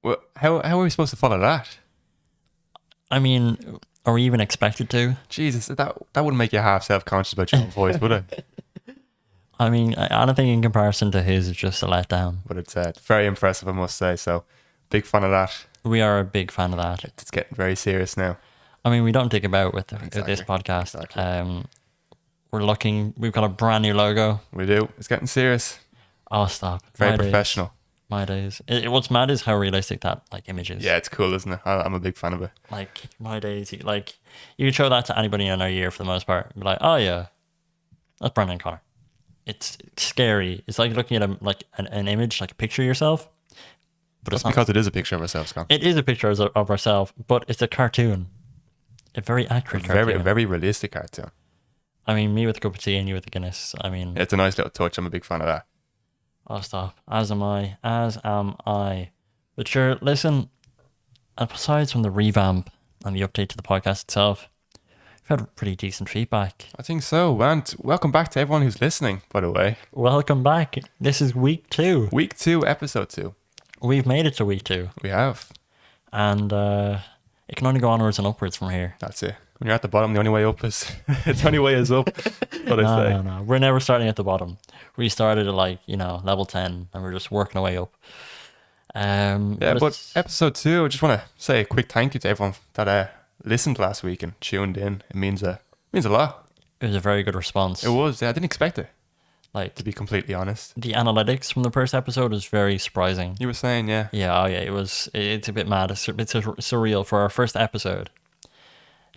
Well, how are we supposed to follow that? I mean, are we even expected to? Jesus, that wouldn't make you half self-conscious about your own voice, would it? I mean, anything in comparison to his is just a letdown. But it's very impressive, I must say. So, big fan of that. We are a big fan of that. It's getting very serious now. I mean, we don't dig about with this Exactly, podcast. exactly. We've got a brand new logo. We do. It's getting serious. Oh, stop. Very My days. professional. My days. What's mad is how realistic that image is. Yeah, it's cool, isn't it? I'm a big fan of it. Like, my days. You can show that to anybody in our year for the most part. Be like, oh yeah, that's Brendan Connor. It's scary. It's like looking at an image, like a picture of yourself. But That's because it is a picture of ourselves, Con. it is a picture of ourselves, but it's a cartoon. A very accurate cartoon. Very realistic cartoon. I mean, me with a cup of tea and you with a Guinness. I mean, It's a nice little touch. I'm a big fan of that. oh, stop. As am I. As am I. But sure, listen, aside from the revamp and the update to the podcast itself, we've had pretty decent feedback. I think so. And welcome back to everyone who's listening, by the way. Welcome back. This is week 2. Week 2, episode 2. We've made it to week 2. We have. And it can only go onwards and upwards from here. That's it. When you're at the bottom, the only way up is... the only way is up. What I say. No. We're never starting at the bottom. We started at level 10 and we're just working our way up. But episode 2, I just want to say a quick thank you to everyone that listened last week and tuned in. It means a lot. It was a very good response. It was. Yeah, I didn't expect it, to to be completely honest. the analytics from the first episode was very surprising. You were saying, yeah. Yeah, it's a bit mad. It's surreal for our first episode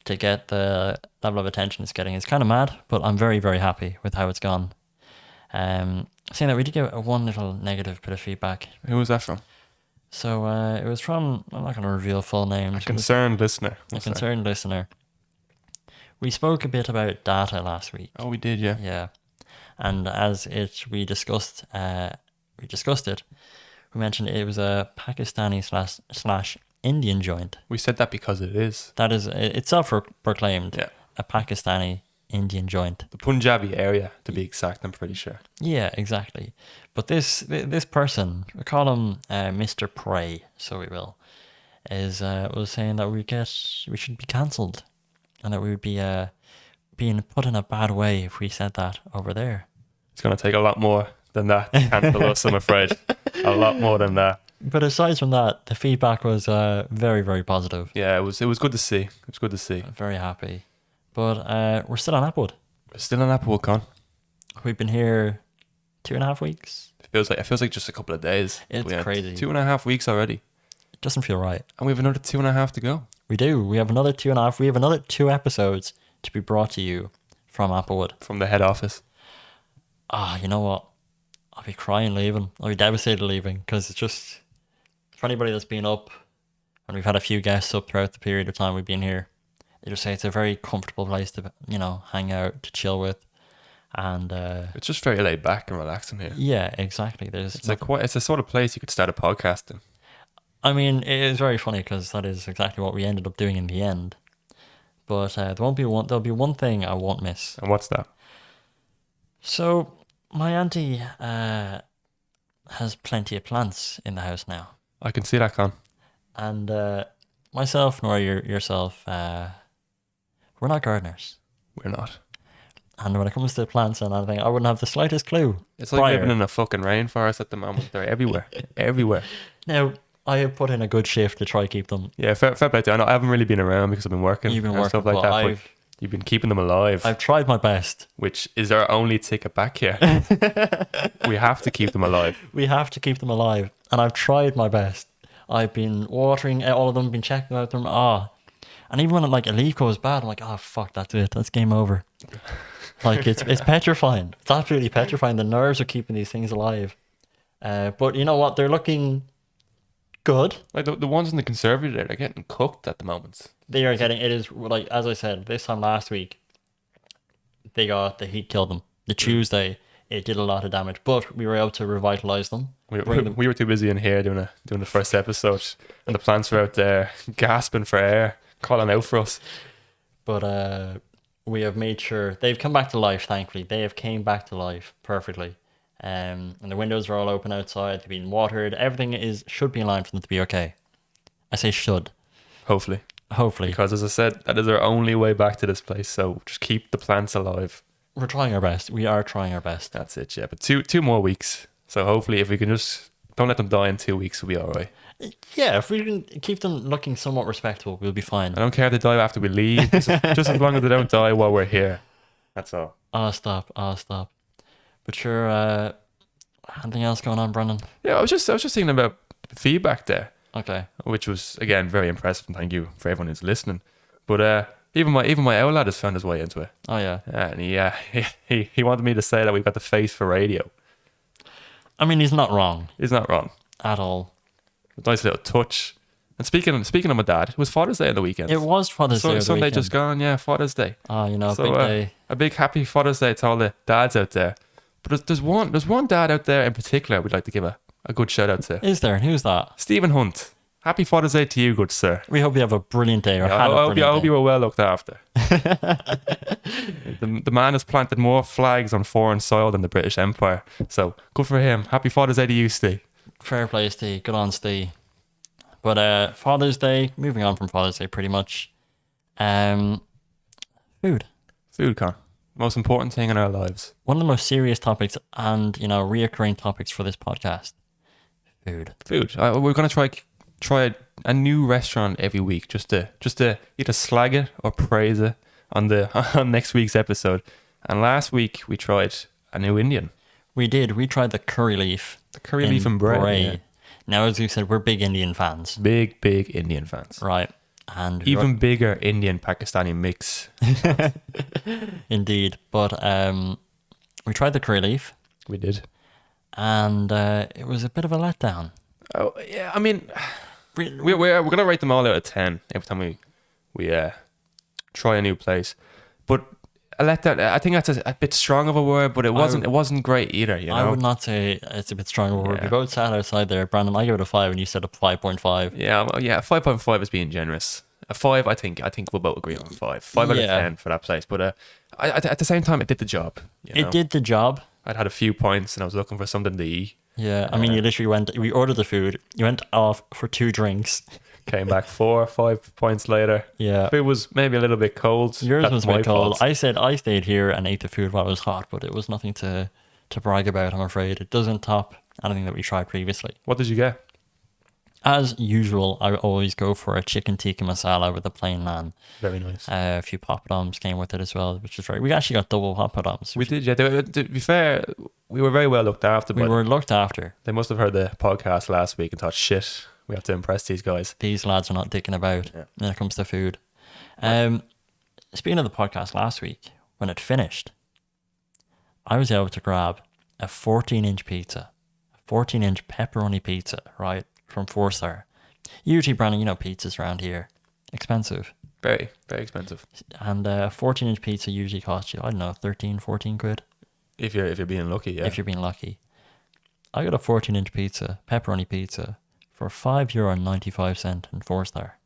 to get the level of attention it's getting. It's kind of mad, but I'm very, very happy with how it's gone. Saying that, we did get one little negative bit of feedback. Who was that from? So it was from, I'm not going to reveal full names. A concerned listener. A concerned listener. We spoke a bit about data last week. Oh, we did, yeah. Yeah. And as we discussed it, we mentioned it was a Pakistani slash Indian joint. We said that because it is. That is, it's self-proclaimed, Yeah. a Pakistani Indian joint. The Punjabi area, to be exact, I'm pretty sure. Yeah, exactly. But this person, we call him Mr. Prey, so we will, was saying that we should be cancelled, and that we would be being put in a bad way if we said that over there. It's going to take a lot more than that to cancel us, I'm afraid. A lot more than that. But aside from that, the feedback was very, very positive. Yeah, it was good to see. It was good to see. Very happy. But we're still on Applewood. We're still on Applewood, Con. We've been here 2.5 weeks. It feels like just a couple of days. It's crazy. 2.5 weeks already. It doesn't feel right. And we have another 2.5 to go. We do. We have another 2.5. We have another 2 episodes to be brought to you from Applewood. From the head office. You know what? I'll be crying leaving. I'll be devastated leaving, because it's just, for anybody that's been up, and we've had a few guests up throughout the period of time we've been here, they just say it's a very comfortable place to, hang out, to chill with. And it's just very laid back and relaxing here. Yeah, exactly. It's a sort of place you could start a podcast in. I mean, it is very funny because that is exactly what we ended up doing in the end. But there'll be one thing I won't miss. And what's that? So my auntie has plenty of plants in the house now. I can see that, Con. And myself nor yourself, we're not gardeners. We're not. And when it comes to plants and anything, I wouldn't have the slightest clue. It's like living in a fucking rainforest at the moment. They're everywhere. Everywhere. Now, I have put in a good shift to try keep them. Yeah, fair play to you. I know I haven't really been around because I've been working. You've been and working, stuff like but that. But you've been keeping them alive. I've tried my best. Which is our only ticket back here. We have to keep them alive. We have to keep them alive. And I've tried my best. I've been watering all of them, been checking out them. And even when a leaf goes bad, I'm like, fuck, that's it. That's game over. It's petrifying. It's absolutely petrifying. The nerves are keeping these things alive. But you know what? They're looking good. Like the ones in the conservatory there, they're getting cooked at the moment. They are getting, it is like, as I said, this time last week, the heat killed them. The Tuesday, it did a lot of damage, but we were able to revitalize them. We were too busy in here doing the first episode, and the plants were out there gasping for air, calling out for us. But we have made sure they've come back to life. Thankfully, they have came back to life perfectly. And the windows are all open outside. They've been watered. Everything should be in line for them to be okay. I say should. Hopefully. Hopefully. Because as I said, that is our only way back to this place. So just keep the plants alive. We're trying our best. We are trying our best. That's it, yeah. But two more weeks. So hopefully if we can just don't let them die in 2 weeks, we'll be all right. Yeah, if we can keep them looking somewhat respectable, we'll be fine. I don't care if they die after we leave. Just as long as they don't die while we're here. That's all. Stop. But sure, anything else going on, Brendan? Yeah, I was just thinking about the feedback there. Okay. Which was again very impressive, and thank you for everyone who's listening. But even my old lad has found his way into it. Oh yeah. And he wanted me to say that we've got the face for radio. I mean, he's not wrong. He's not wrong at all. A nice little touch. And speaking of my dad, it was Father's Day on the weekend. It was Father's Day. Sunday just gone, yeah, Father's Day. Oh, so, big day. A big happy Father's Day to all the dads out there. But there's one dad out there in particular we'd like to give a good shout out to. Is there? Who's that? Stephen Hunt. Happy Father's Day to you, good sir. We hope you have a brilliant day. I hope you were well looked after. the man has planted more flags on foreign soil than the British Empire. So good for him. Happy Father's Day to you, Steve. Fair play, Steve. Good on, Steve. But Father's Day, moving on from Father's Day pretty much. Food. Food, Con. Most important thing in our lives. One of the most serious topics and, reoccurring topics for this podcast. Food. We're going to try a new restaurant every week just to either slag it or praise it on next week's episode. And last week we tried a new Indian. We did. We tried the curry leaf. The curry leaf and bread. Yeah. Now, as you said, we're big Indian fans. Big Indian fans. Right. And even bigger Indian Pakistani mix. Indeed. But we tried the curry leaf. We did. And it was a bit of a letdown. Oh, yeah. I mean, we're going to rate them all out of 10 every time we try a new place. But a letdown, I think that's a bit strong of a word, but it wasn't great either, you know? I would not say it's a bit strong of a word. Yeah. We both sat outside there. Brandon, I gave it a 5 and you said a 5.5. Yeah, 5.5 is being generous. A 5, I think we'll both agree on 5. 5 out of 10 for that place. But at the same time, it did the job. It did the job. I'd had a few points and I was looking for something to eat. Yeah, I mean, you literally we ordered the food, you went off for 2 drinks. Came back 4 or 5 points later. Yeah. It was maybe a little bit cold. Yours was a bit cold. I said I stayed here and ate the food while it was hot, but it was nothing to brag about, I'm afraid. It doesn't top anything that we tried previously. What did you get? As usual, I always go for a chicken tikka masala with a plain naan. Very nice. A few papadums came with it as well, which is right. We actually got double papadums. We did, yeah. To be fair, we were very well looked after. We were looked after. They must have heard the podcast last week and thought, shit, we have to impress these guys. These lads are not dicking about when it comes to food. Speaking of the podcast last week, when it finished, I was able to grab a 14-inch pizza, a 14-inch pepperoni pizza, right, from 4-Star. Usually, Brandon, pizzas around here, expensive. Very, very expensive. And a 14-inch pizza usually costs you, I don't know, 13, 14 quid. If you're being lucky, yeah. If you're being lucky. I got a 14-inch pizza, pepperoni pizza, for €5.95 in 4-Star.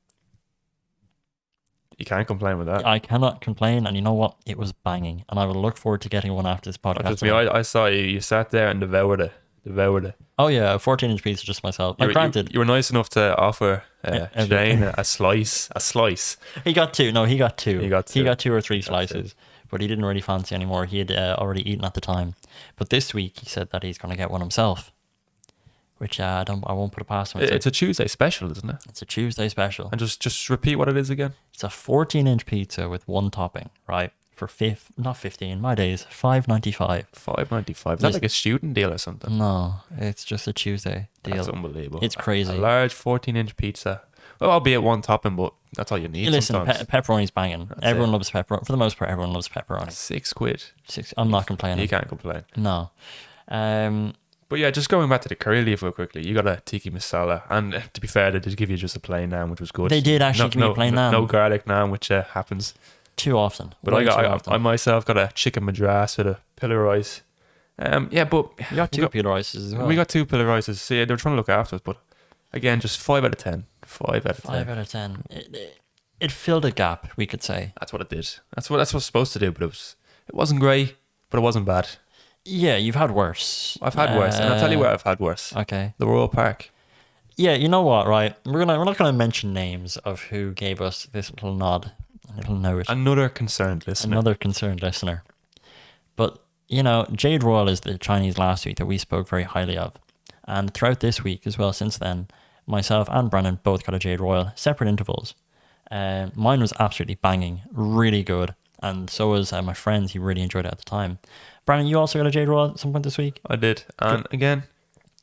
You can't complain with that. I cannot complain, and you know what? It was banging, and I will look forward to getting one after this podcast. I saw you sat there and devoured it. Oh yeah, a 14-inch pizza just myself. Granted, you were nice enough to offer Shane a slice. He got 2. No, he got 2. He got 2 or 3 slices, but he didn't really fancy anymore. He had already eaten at the time. But this week he said that he's going to get one himself, which I won't put it past him. It's a Tuesday special, isn't it? It's a Tuesday special. And just repeat what it is again. It's a 14-inch pizza with 1 topping, right? For not 15, my days, $5.95. $5.95. Is that like a student deal or something? No, it's just a Tuesday deal. That's unbelievable. It's crazy. A large 14-inch pizza. Well, albeit 1 topping, but that's all you need. Listen, pepperoni's banging. Everyone loves pepperoni. For the most part, everyone loves pepperoni. £6. I'm not complaining. You can't complain. No. But yeah, just going back to the curry leaf real quickly. You got a tiki masala, and to be fair, they did give you just a plain naan, which was good. They did actually give me a plain naan. No garlic naan, which happens too often. But I myself got a chicken madras with a pillar rice. But you got 2 pillar rices as well. We got 2 pillar rices. So yeah, they were trying to look after us, but again, just 5 out of 10. 5 out of 10. 5 out of 10. It filled a gap, we could say. That's what it did. That's what it's supposed to do. But it wasn't great, but it wasn't bad. Yeah, you've had worse. I've had worse, and I'll tell you where I've had worse. Okay. The Royal Park. Yeah, you know what, right? We're not gonna mention names of who gave us this little nod, a little note. Another concerned listener. Another concerned listener. But, you know, Jade Royal is the Chinese last week that we spoke very highly of. And throughout this week as well, since then, myself and Brandon both got a Jade Royal, separate intervals. Mine was absolutely banging, really good. And so was my friend, he really enjoyed it at the time. Brandon, you also got a Jade Royal at some point this week? I did. And again,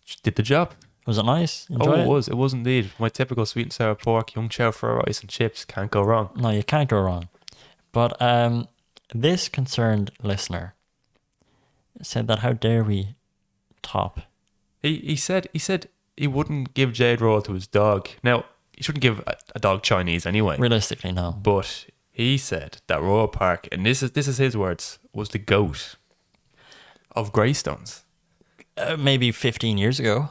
just did the job. Was it nice? Enjoy it was. It was indeed. My typical sweet and sour pork, young chow for rice and chips. Can't go wrong. No, you can't go wrong. But this concerned listener said that how dare we top. He said he wouldn't give Jade Royal to his dog. Now, you shouldn't give a dog Chinese anyway. Realistically, no. But he said that Royal Park, and this is his words, was the GOAT of Greystones. Maybe 15 years ago.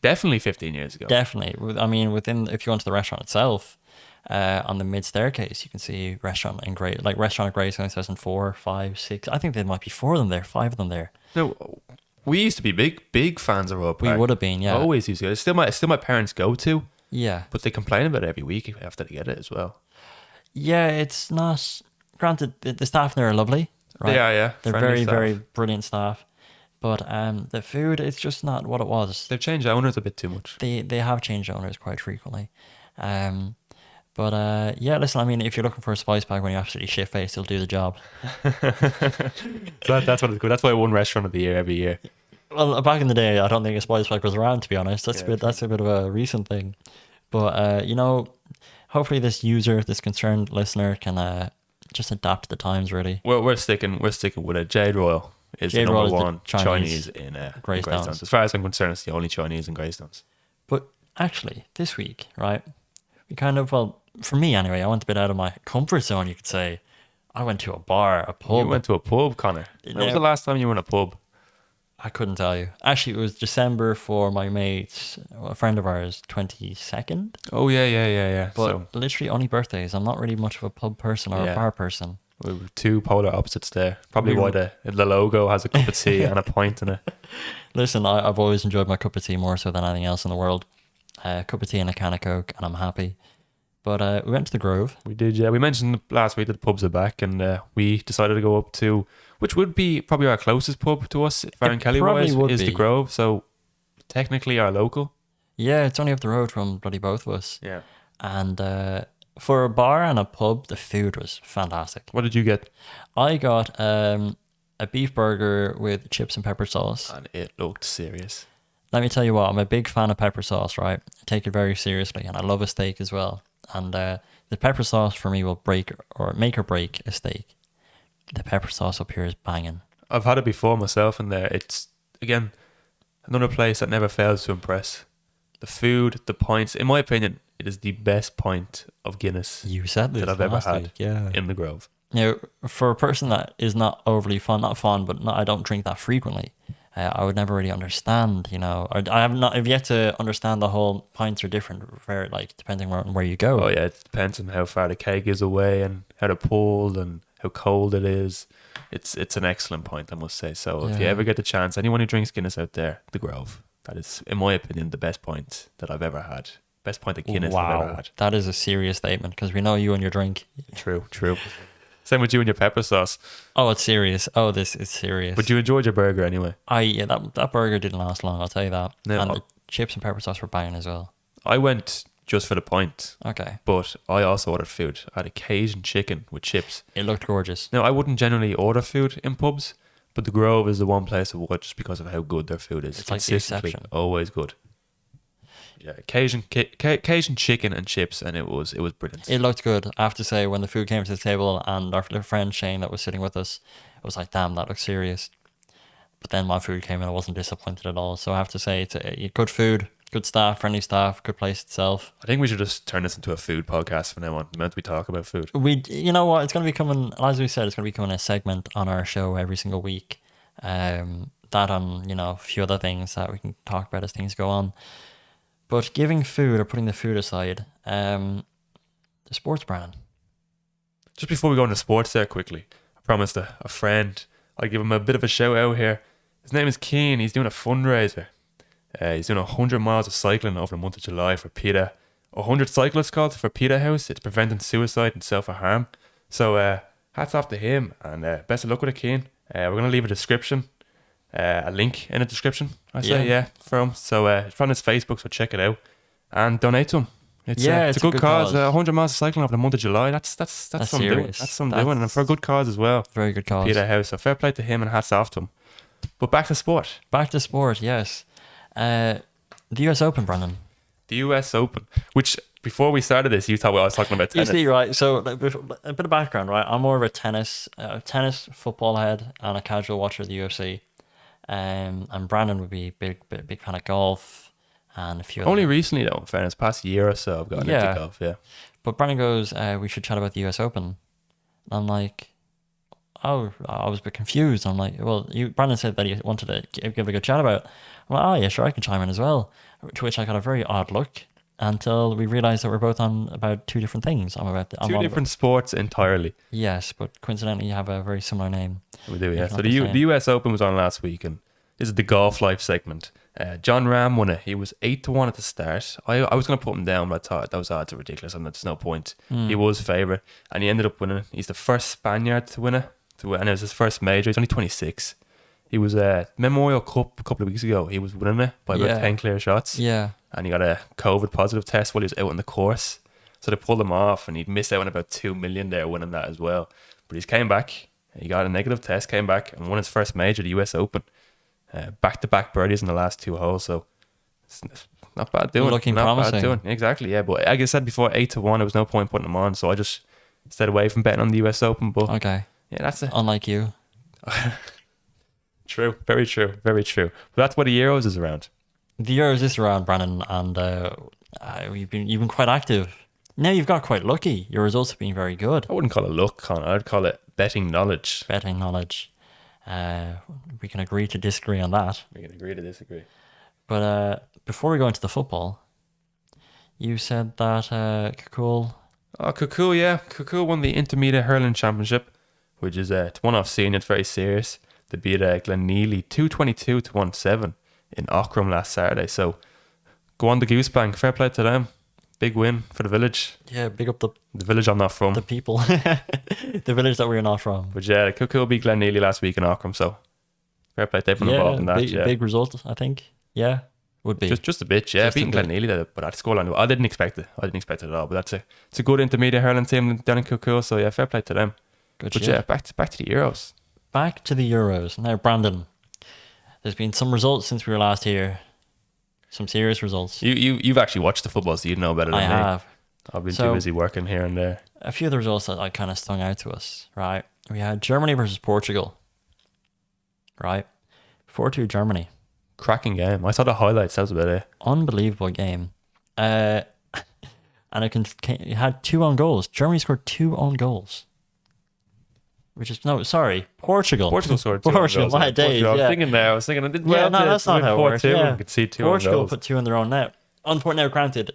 Definitely 15 years ago. Definitely. I mean, if you go into the restaurant itself, on the mid staircase, you can see restaurant at Greystones 2004, 5, 6. I think there might be 4 of them there, 5 of them there. No, we used to be big fans of Royal Park. We would have been, yeah. Always used to go. It's still my parents' go-to. Yeah. But they complain about it every week after they get it as well. Yeah, it's not. Granted, the staff there are lovely. Right? They are, yeah. They're Friendly very, staff. very brilliant staff. But the food, it's just not what it was. They've changed owners a bit too much. They have changed owners quite frequently. But yeah, listen, I mean, if you're looking for a spice bag when you're absolutely shit-faced, it'll do the job. So that's what it's good. That's why I won Restaurant of the Year every year. Well, back in the day, I don't think a spice bag was around, to be honest. That's a bit of a recent thing. But, you know, hopefully this concerned listener can just adapt to the times, really. We're sticking with it. Jade Royal is the number one Chinese in Greystones. As far as I'm concerned, it's the only Chinese in Greystones. But actually, this week, right, we kind of, well, for me anyway, I went a bit out of my comfort zone, you could say. I went to a bar, a pub. You went to a pub, Connor. When was the last time you were in a pub? I couldn't tell you. Actually, it was December for my mate's, a friend of ours, 22nd. Oh, yeah. But literally only birthdays. I'm not really much of a pub person or a bar person. We were two polar opposites there. Probably why the logo has a cup of tea and a pint in it. Listen, I've always enjoyed my cup of tea more so than anything else in the world. A cup of tea and a can of Coke, and I'm happy. But we went to the Grove. We did, yeah. We mentioned last week that the pubs are back, and we decided to go up to, which would be probably our closest pub to us, Farron Kelly wise, is the Grove. So technically our local. Yeah, it's only up the road from bloody both of us. Yeah. And for a bar and a pub, the food was fantastic. What did you get? I got a beef burger with chips and pepper sauce. And it looked serious. Let me tell you what, I'm a big fan of pepper sauce, right? I take it very seriously, and I love a steak as well. And the pepper sauce for me will make or break a steak. The pepper sauce up here is banging. I've had it before myself, and it's, again, another place that never fails to impress. The food, the points. In my opinion, it is the best pint of Guinness you said this that I've ever had week, yeah. in the Grove. Now, for a person that is not overly fond, but I don't drink that frequently, I would never really understand, you know. I've yet to understand the whole pints are different, depending on where you go. Oh yeah, it depends on how far the keg is away and how they're pulled and how cold it is. It's an excellent pint, I must say. So if you ever get the chance, anyone who drinks Guinness out there, the Grove, that is, in my opinion, the best pint that I've ever had. Best pint of Guinness I've ever had. That is a serious statement, because we know you and your drink. True. Same with you and your pepper sauce. Oh, it's serious. Oh, this is serious. But you enjoyed your burger anyway. That burger didn't last long, I'll tell you that. No, and the chips and pepper sauce were banging as well. I went just for the pint. Okay. But I also ordered food. I had a Cajun chicken with chips. It looked gorgeous. Now, I wouldn't generally order food in pubs, but the Grove is the one place I would, just because of how good their food is. It's like the exception. Always good. Yeah, Cajun chicken and chips, and it was brilliant. It looked good. I have to say, when the food came to the table and our friend Shane that was sitting with us, it was like, damn, that looks serious. But then my food came and I wasn't disappointed at all. So I have to say, it's good food, good staff, friendly staff, good place itself. I think we should just turn this into a food podcast from now on. The amount we talk about food. You know what? It's going to be coming, as we said, it's going to be coming a segment on our show every single week. That on, you know, a few other things that we can talk about as things go on. But giving food or putting the food aside, the sports brand. Just before we go into sports there quickly, I promised a friend I'd give him a bit of a shout out here. His name is Keane. He's doing a fundraiser. He's doing 100 miles of cycling over the month of July for PETA. 100 cyclists called for PETA House. It's preventing suicide and self-harm. So hats off to him, and best of luck with it, Keane. We're going to leave a link in the description, I say, Yeah. for him. So it's on his Facebook, so check it out and donate to him. It's a good cause. 100 miles of cycling over the month of July. That's something doing. serious. That's something doing, and for a good cause as well. Very good cause. PETA House. So fair play to him, and hats off to him. But back to sport. Back to sport, yes. The US Open, Brandon. The US Open, which before we started this, you thought I was talking about You tennis. see, right? So like, a bit of background, right? I'm more of a tennis football head and a casual watcher of the UFC. And Brandon would be big fan of golf and a few. Only recently, though, in fairness, past year or so, I've gotten into golf. Yeah. But Brandon goes, we should chat about the US Open. And I'm like, oh, I was a bit confused. I'm like, well, Brandon said that he wanted to give a good chat about it. I'm like, oh yeah, sure, I can chime in as well. To which I got a very odd look until we realized that we're both on about two different things. I'm Two different sports entirely. Yes, but coincidentally, you have a very similar name. We do, yeah. So the US Open was on last week, and this is the golf life segment. John Ram won it. He was 8-1 at the start. I was going to put him down, but I thought those odds are ridiculous, and there's no point. He was favourite, and he ended up winning. He's the first Spaniard to win it, and it was his first major. He's only 26. He was Memorial Cup a couple of weeks ago. He was winning it by about 10 clear shots. Yeah. And he got a COVID positive test while he was out on the course. So they pulled him off, and he'd missed out on about 2 million there winning that as well. But he's came back. He got a negative test, came back, and won his first major, the US Open. Back-to-back birdies in the last 2 holes. So it's not bad doing. Looking not promising. bad doing. Exactly, yeah. But like I said before, 8-1, there was no point putting him on. So I just stayed away from betting on the US Open. But Okay. yeah, that's it. Unlike you. True. Very true. Very true. But that's what the Euros is around. The Euros is around, Brandon, and you've been quite active. Now you've got quite lucky. Your results have been very good. I wouldn't call it luck, Connor. I'd call it betting knowledge. Betting knowledge. We can agree to disagree on that. We can agree to disagree. But before we go into the football, you said that Kukul. Oh, Kukul, yeah. Kukul won the Intermediate Hurling Championship, which is it's one off senior. It's very serious. They beat Glenneely 222-17 in Ockram last Saturday. So go on the Goosebank. Fair play to them. Big win for the village. Yeah, big up the village I'm not from. The people. The village that we're not from. But yeah, Kukul beat Glenneely last week in Ockram. So fair play. They've been involved in that. Big result, I think. Yeah, would be. Just a bit, yeah. Beating Glenneely, but that scoreline, I didn't expect it. I didn't expect it at all. But it's a good intermediate hurling team down in Kukul. So yeah, fair play to them. Good but shit. Yeah, back to the Euros. Back to the Euros. Now, Brandon, there's been some results since we were last here. Some serious results. You've actually watched the football, so you know better than me. I have. I've been too busy working here and there. A few of the results that kind of stung out to us, right? We had Germany versus Portugal, right? 4-2 Germany. Cracking game. I saw the highlights. That was about it. Unbelievable game. And it had 2 own goals. Germany scored 2 own goals. Portugal. Portugal scored 2 own Portugal, goals. my days. I was thinking, I did well. That's not how it works. Yeah. We could see 2 Portugal own goals. put 2 in their own net. Now, granted,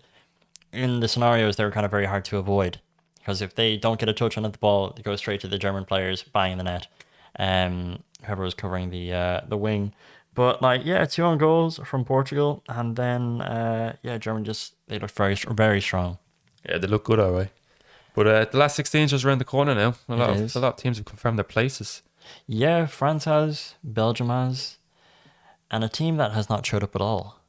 in the scenarios, they were kind of very hard to avoid. Because if they don't get a touch on the ball, it goes straight to the German players, bang in the net. Whoever was covering the wing. But 2 own goals from Portugal, and then Germany they looked very very strong. Yeah, they look good, all right. But the last 16 is just around the corner now. A lot of teams have confirmed their places. Yeah, France has, Belgium has, and a team that has not showed up at all.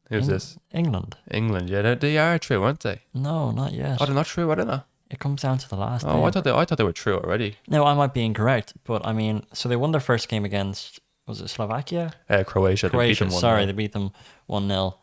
Who's this? England. England, yeah, they are true, aren't they? No, not yet. Oh, they're not true, are they not? It comes down to the last. Oh, I thought they were true already. No, I might be incorrect, but I mean, so they won their first game against, was it Slovakia? Croatia. They beat them 1-0.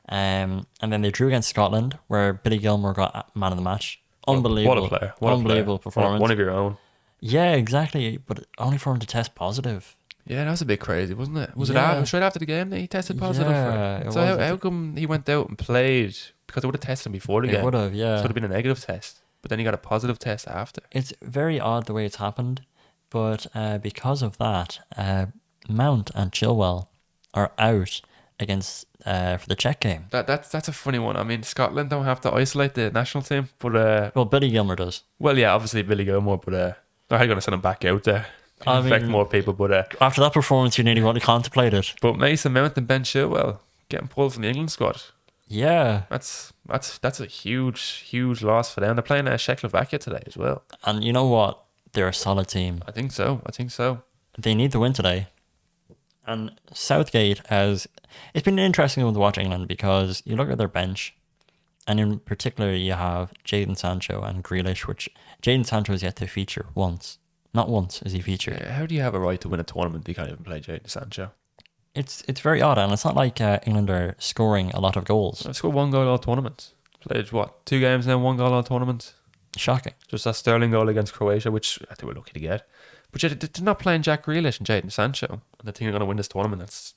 And then they drew against Scotland, where Billy Gilmore got man of the match. Unbelievable. What a player. Unbelievable performance. One of your own. Yeah, exactly. But only for him to test positive. Yeah, that was a bit crazy, wasn't it? Was it straight after the game that he tested positive? Yeah, so how come he went out and played? Because they would have tested him before the game. It would have, yeah. So it would have been a negative test. But then he got a positive test after. It's very odd the way it's happened. But because of that, Mount and Chilwell are out against for the Czech game. That's a funny one. I mean, Scotland don't have to isolate the national team, but well, Billy Gilmore does. Well, yeah, obviously Billy Gilmore, but they're going to send him back out there. Affect more people, but after that performance, you nearly want to contemplate it. But Mason Mount and Ben Chilwell, getting pulled from the England squad. Yeah. That's a huge loss for them. They're playing Czechoslovakia today as well. And you know what? They're a solid team. I think so. They need to win today. And Southgate has... It's been an interesting one to watch England because you look at their bench, and in particular you have Jadon Sancho and Grealish, which Jadon Sancho has yet to feature once. Not once is he featured. Yeah, how do you have a right to win a tournament? You can't even play Jadon Sancho. It's very odd, and it's not like England are scoring a lot of goals. I've scored 1 goal all tournaments. Played, 2 games now, 1 goal all tournaments. Shocking. Just that Sterling goal against Croatia, which I think we're lucky to get. But yeah, they're not playing Jack Grealish and Jadon Sancho, and they think they're going to win this tournament.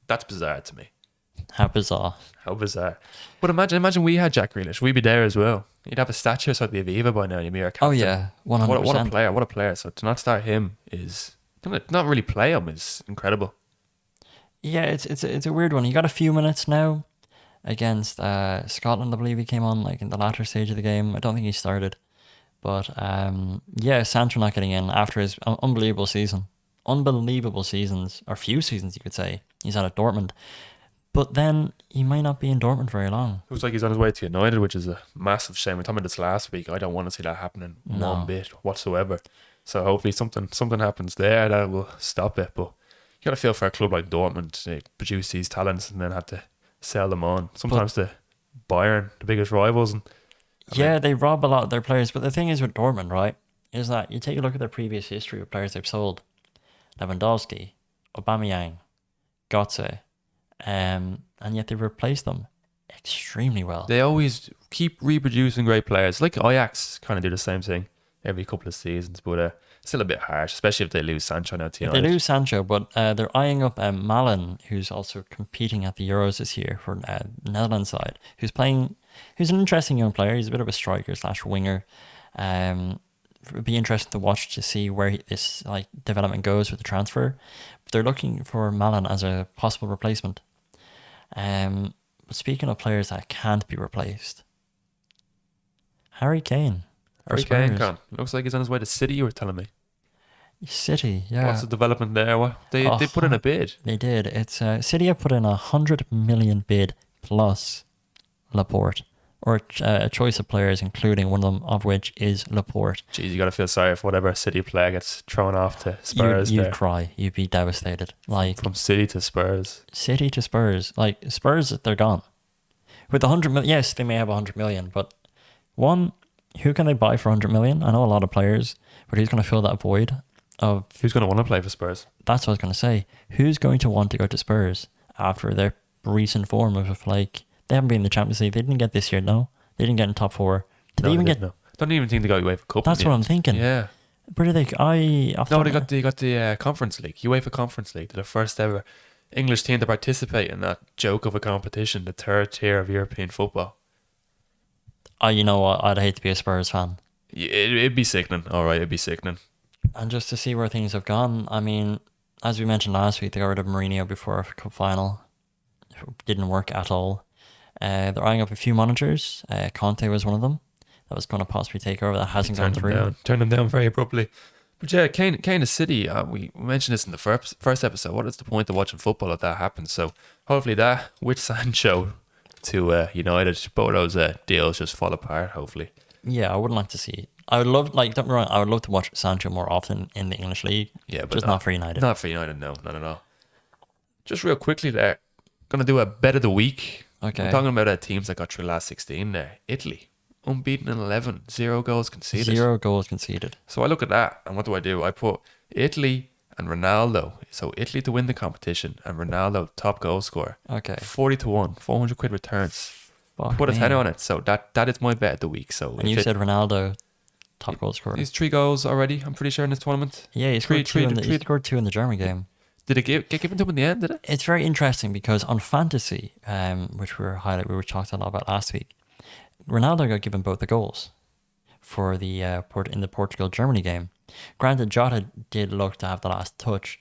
That's bizarre to me. How bizarre. How bizarre. But imagine we had Jack Grealish. We'd be there as well. You'd have a statue outside the Aviva by now. You'd be our captain. Oh yeah, 100%. What a player. So to not start him is... not really play him is incredible. Yeah, it's a weird one. He got a few minutes now against Scotland. I believe he came on like in the latter stage of the game. I don't think he started. But yeah, Sancho not getting in after his unbelievable seasons, or few seasons you could say, he's had at Dortmund. But then he might not be in Dortmund very long. Looks like he's on his way to United, which is a massive shame. We talked about this last week. I don't want to see that happening one bit whatsoever. So hopefully something happens there that will stop it. But you got to feel for a club like Dortmund to produce these talents and then have to sell them on. Sometimes to Bayern, the biggest rivals. And they rob a lot of their players. But the thing is with Dortmund, right, is that you take a look at their previous history of players they've sold. Lewandowski, Aubameyang, Götze, and yet they've replaced them extremely well. They always keep reproducing great players. Like Ajax kind of do the same thing every couple of seasons, but still a bit harsh, especially if they lose Sancho now to United. They lose Sancho, but they're eyeing up Malen, who's also competing at the Euros this year for the Netherlands side, who's an interesting young player. He's a bit of a striker / winger. It'd be interesting to watch to see where this development goes with the transfer. But they're looking for Malen as a possible replacement. But speaking of players that can't be replaced, Harry Kane. Harry Kane can. Looks like he's on his way to City, you were telling me. City, yeah. What's the development there? What they put in a bid. They did. It's City have put in 100 million bid plus Laporte, or a choice of players, including one of them of which is Laporte. Jeez, you got to feel sorry for whatever City player gets thrown off to Spurs. You'd cry. You'd be devastated. From City to Spurs. City to Spurs. Spurs, they're gone. With 100 million, yes, they may have 100 million, but who can they buy for 100 million? I know a lot of players, but who's going to fill that void of... Who's going to want to play for Spurs? That's what I was going to say. Who's going to want to go to Spurs after their recent form of they haven't been in the Champions League. They didn't get this year, no. They didn't get in top 4. Did they even get... No. Don't even think they got UEFA Cup. That's what I'm thinking. Yeah. Where did they... they got the Conference League. UEFA Conference League. They're the first ever English team to participate in that joke of a competition, the third tier of European football. You know what? I'd hate to be a Spurs fan. It'd be sickening. All right, it'd be sickening. And just to see where things have gone, I mean, as we mentioned last week, they got rid of Mourinho before a cup final. It didn't work at all. They're eyeing up a few managers. Conte was one of them. That was going to possibly take over. That hasn't gone through. Turned them down very abruptly. But yeah, Kane to City, we mentioned this in the first episode. What is the point of watching football if that happens? So hopefully that, with Sancho to United, both those deals just fall apart, hopefully. Yeah, I wouldn't like to see. I would love, don't get me wrong, I would love to watch Sancho more often in the English league. Yeah, but just not for United. Not for United, no, not at all. Just real quickly there, gonna do a bet of the week. Okay. We're talking about teams that got through last 16 there. Italy, unbeaten in 11, 0 goals conceded. 0 goals conceded. So I look at that, and what do? I put Italy and Ronaldo. So Italy to win the competition, and Ronaldo top goal scorer. Okay. 40 to 1, 400 quid returns. Put a tenner on it. So that is my bet of the week. So and you said Ronaldo top goal scorer. He's 3 goals already, I'm pretty sure, in this tournament. Yeah, he scored two in the German game. Did it get given to him in the end, did it? It's very interesting because on fantasy, which we talked a lot about last week, Ronaldo got given both the goals for the in the Portugal-Germany game. Granted, Jota did look to have the last touch,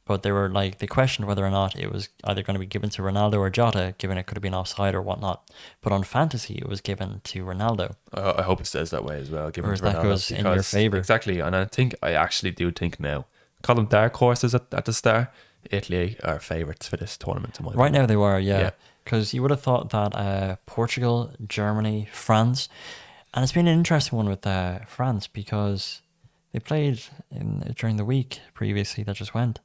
but they questioned whether or not it was either going to be given to Ronaldo or Jota, given it could have been offside or whatnot. But on fantasy, it was given to Ronaldo. I hope it stays that way as well. Given to Ronaldo, that goes in your favour. Exactly, and I actually do think now. Call them dark horses at the start. Italy are favourites for this tournament. In my Right opinion. now they were, Yeah. yeah. Because you would have thought that Portugal, Germany, France, and it's been an interesting one with France because they played during the week previously that just went.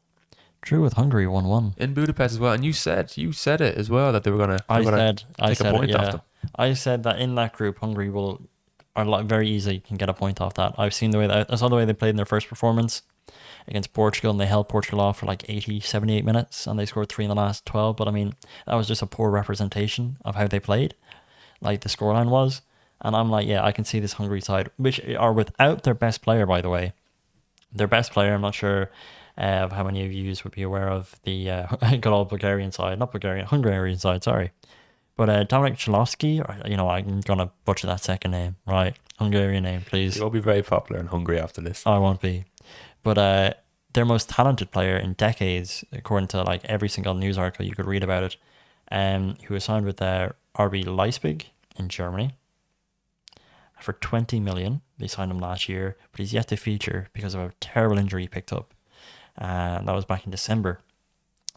Drew with Hungary 1-1. In Budapest as well, and you said it as well that they were gonna I take a said it, point off yeah. them. I said that in that group, Hungary are like very easily can get a point off that. I've seen the way I saw the way they played in their first performance against Portugal, and they held Portugal off for like 80, 78 minutes, and they scored 3 in the last 12. But I mean, that was just a poor representation of how they played, like the scoreline was. And I'm like, yeah, I can see this Hungary side, which are without their best player, by the way. Their best player, I'm not sure of how many of you would be aware of the good old Bulgarian side, not Bulgarian, Hungarian side, sorry. But Dominic Chalosky, or I'm gonna butcher that second name, right? Hungarian name, please. He will be very popular in Hungary after this. I won't be. But their most talented player in decades, according to like every single news article you could read about it, who was signed with RB Leipzig in Germany for 20 million. They signed him last year, but he's yet to feature because of a terrible injury he picked up. And that was back in December.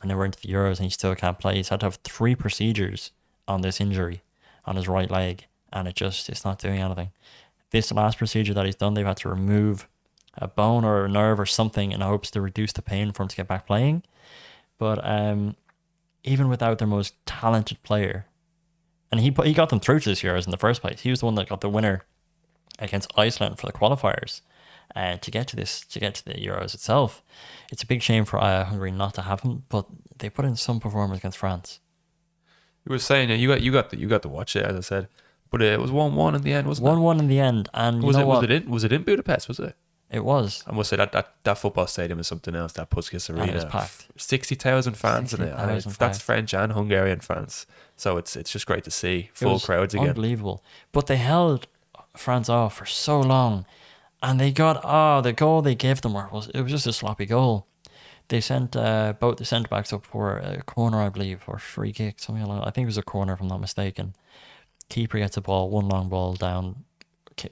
And they were into the Euros and he still can't play. He's had to have 3 procedures on this injury on his right leg, and it's not doing anything. This last procedure that he's done, they've had to remove a bone or a nerve or something in hopes to reduce the pain for him to get back playing. But even without their most talented player, and he got them through to this Euros in the first place. He was the one that got the winner against Iceland for the qualifiers to get to the Euros itself. It's a big shame for Hungary not to have him, but they put in some performance against France. You were saying you got to watch it, as I said, but it was 1-1 in the end, wasn't it? 1-1 in the end, and was it in Budapest? Was it? It was. I must say that football stadium is something else. That Puskas Arena, it was packed. 60,000 fans in it. And that's French and Hungarian fans, so it's just great to see full crowds again. Unbelievable. But they held France off for so long, and they got the goal they gave them was just a sloppy goal. They sent both the centre backs up for a corner, I believe, or free kick, something like that. I think it was a corner, if I'm not mistaken. Keeper gets the ball, one long ball down,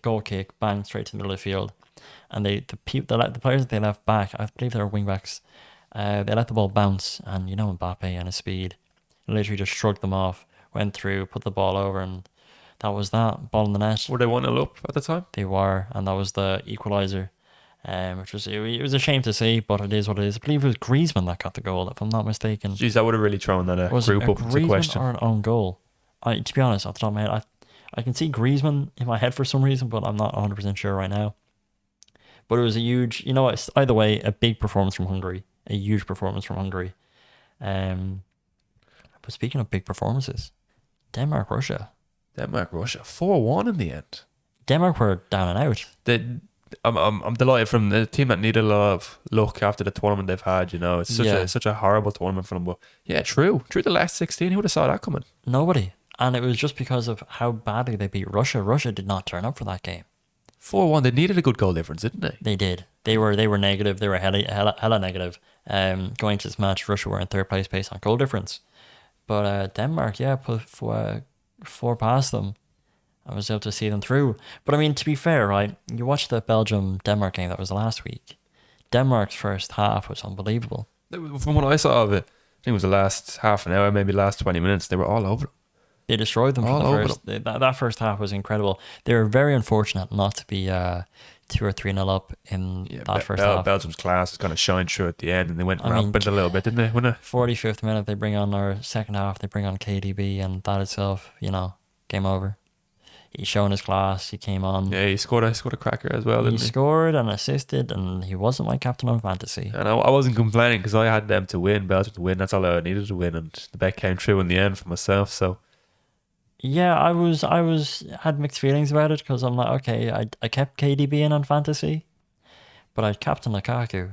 goal kick, bang, straight to the middle of the field. And the players that they left back, I believe they were wing backs, they let the ball bounce, and Mbappe and his speed literally just shrugged them off, went through, put the ball over, and that was that. Ball in the net. Were they 1-0 up at the time? They were, and that was the equaliser. Which was it was a shame to see, but it is what it is. I believe it was Griezmann that got the goal, if I'm not mistaken. Jeez, that would have really thrown that was group it up into question. Or an own goal? To be honest, off the top of my head, I can see Griezmann in my head for some reason, but I'm not 100% sure right now. But it was a huge, it's either way, a big performance from Hungary, a huge performance from Hungary. But speaking of big performances, Denmark-Russia, 4-1 in the end. Denmark were down and out. I'm delighted from the team that needed a lot of luck after the tournament they've had. It's such a horrible tournament for them. But yeah, through the last 16, who would have saw that coming? Nobody. And it was just because of how badly they beat Russia. Russia did not turn up for that game. 4-1. They needed a good goal difference, didn't they? They did. They were negative. They were hella negative. Going to this match, Russia were in third place based on goal difference. But Denmark, put 4 past them. I was able to see them through. But I mean, to be fair, right? You watched the Belgium-Denmark game that was last week. Denmark's first half was unbelievable. From what I saw of it, I think it was the last half an hour, maybe last 20 minutes, they were all over them. They destroyed them for the first. That first half was incredible. They were very unfortunate not to be 2 or 3-0 up in that first half. Belgium's class is going to shine through at the end, and they went rampant a little bit, didn't they? 45th minute, they bring on our second half. They bring on KDB, and that itself, game over. He's showing his class. He came on. Yeah, he scored a cracker as well, didn't he? He scored and assisted, and he wasn't my captain on fantasy. And I wasn't complaining because I had them to win, Belgium to win. That's all I needed to win, and the bet came true in the end for myself. So yeah, I had mixed feelings about it because I'm like, okay, I kept KDB in on fantasy, but I captain Lukaku.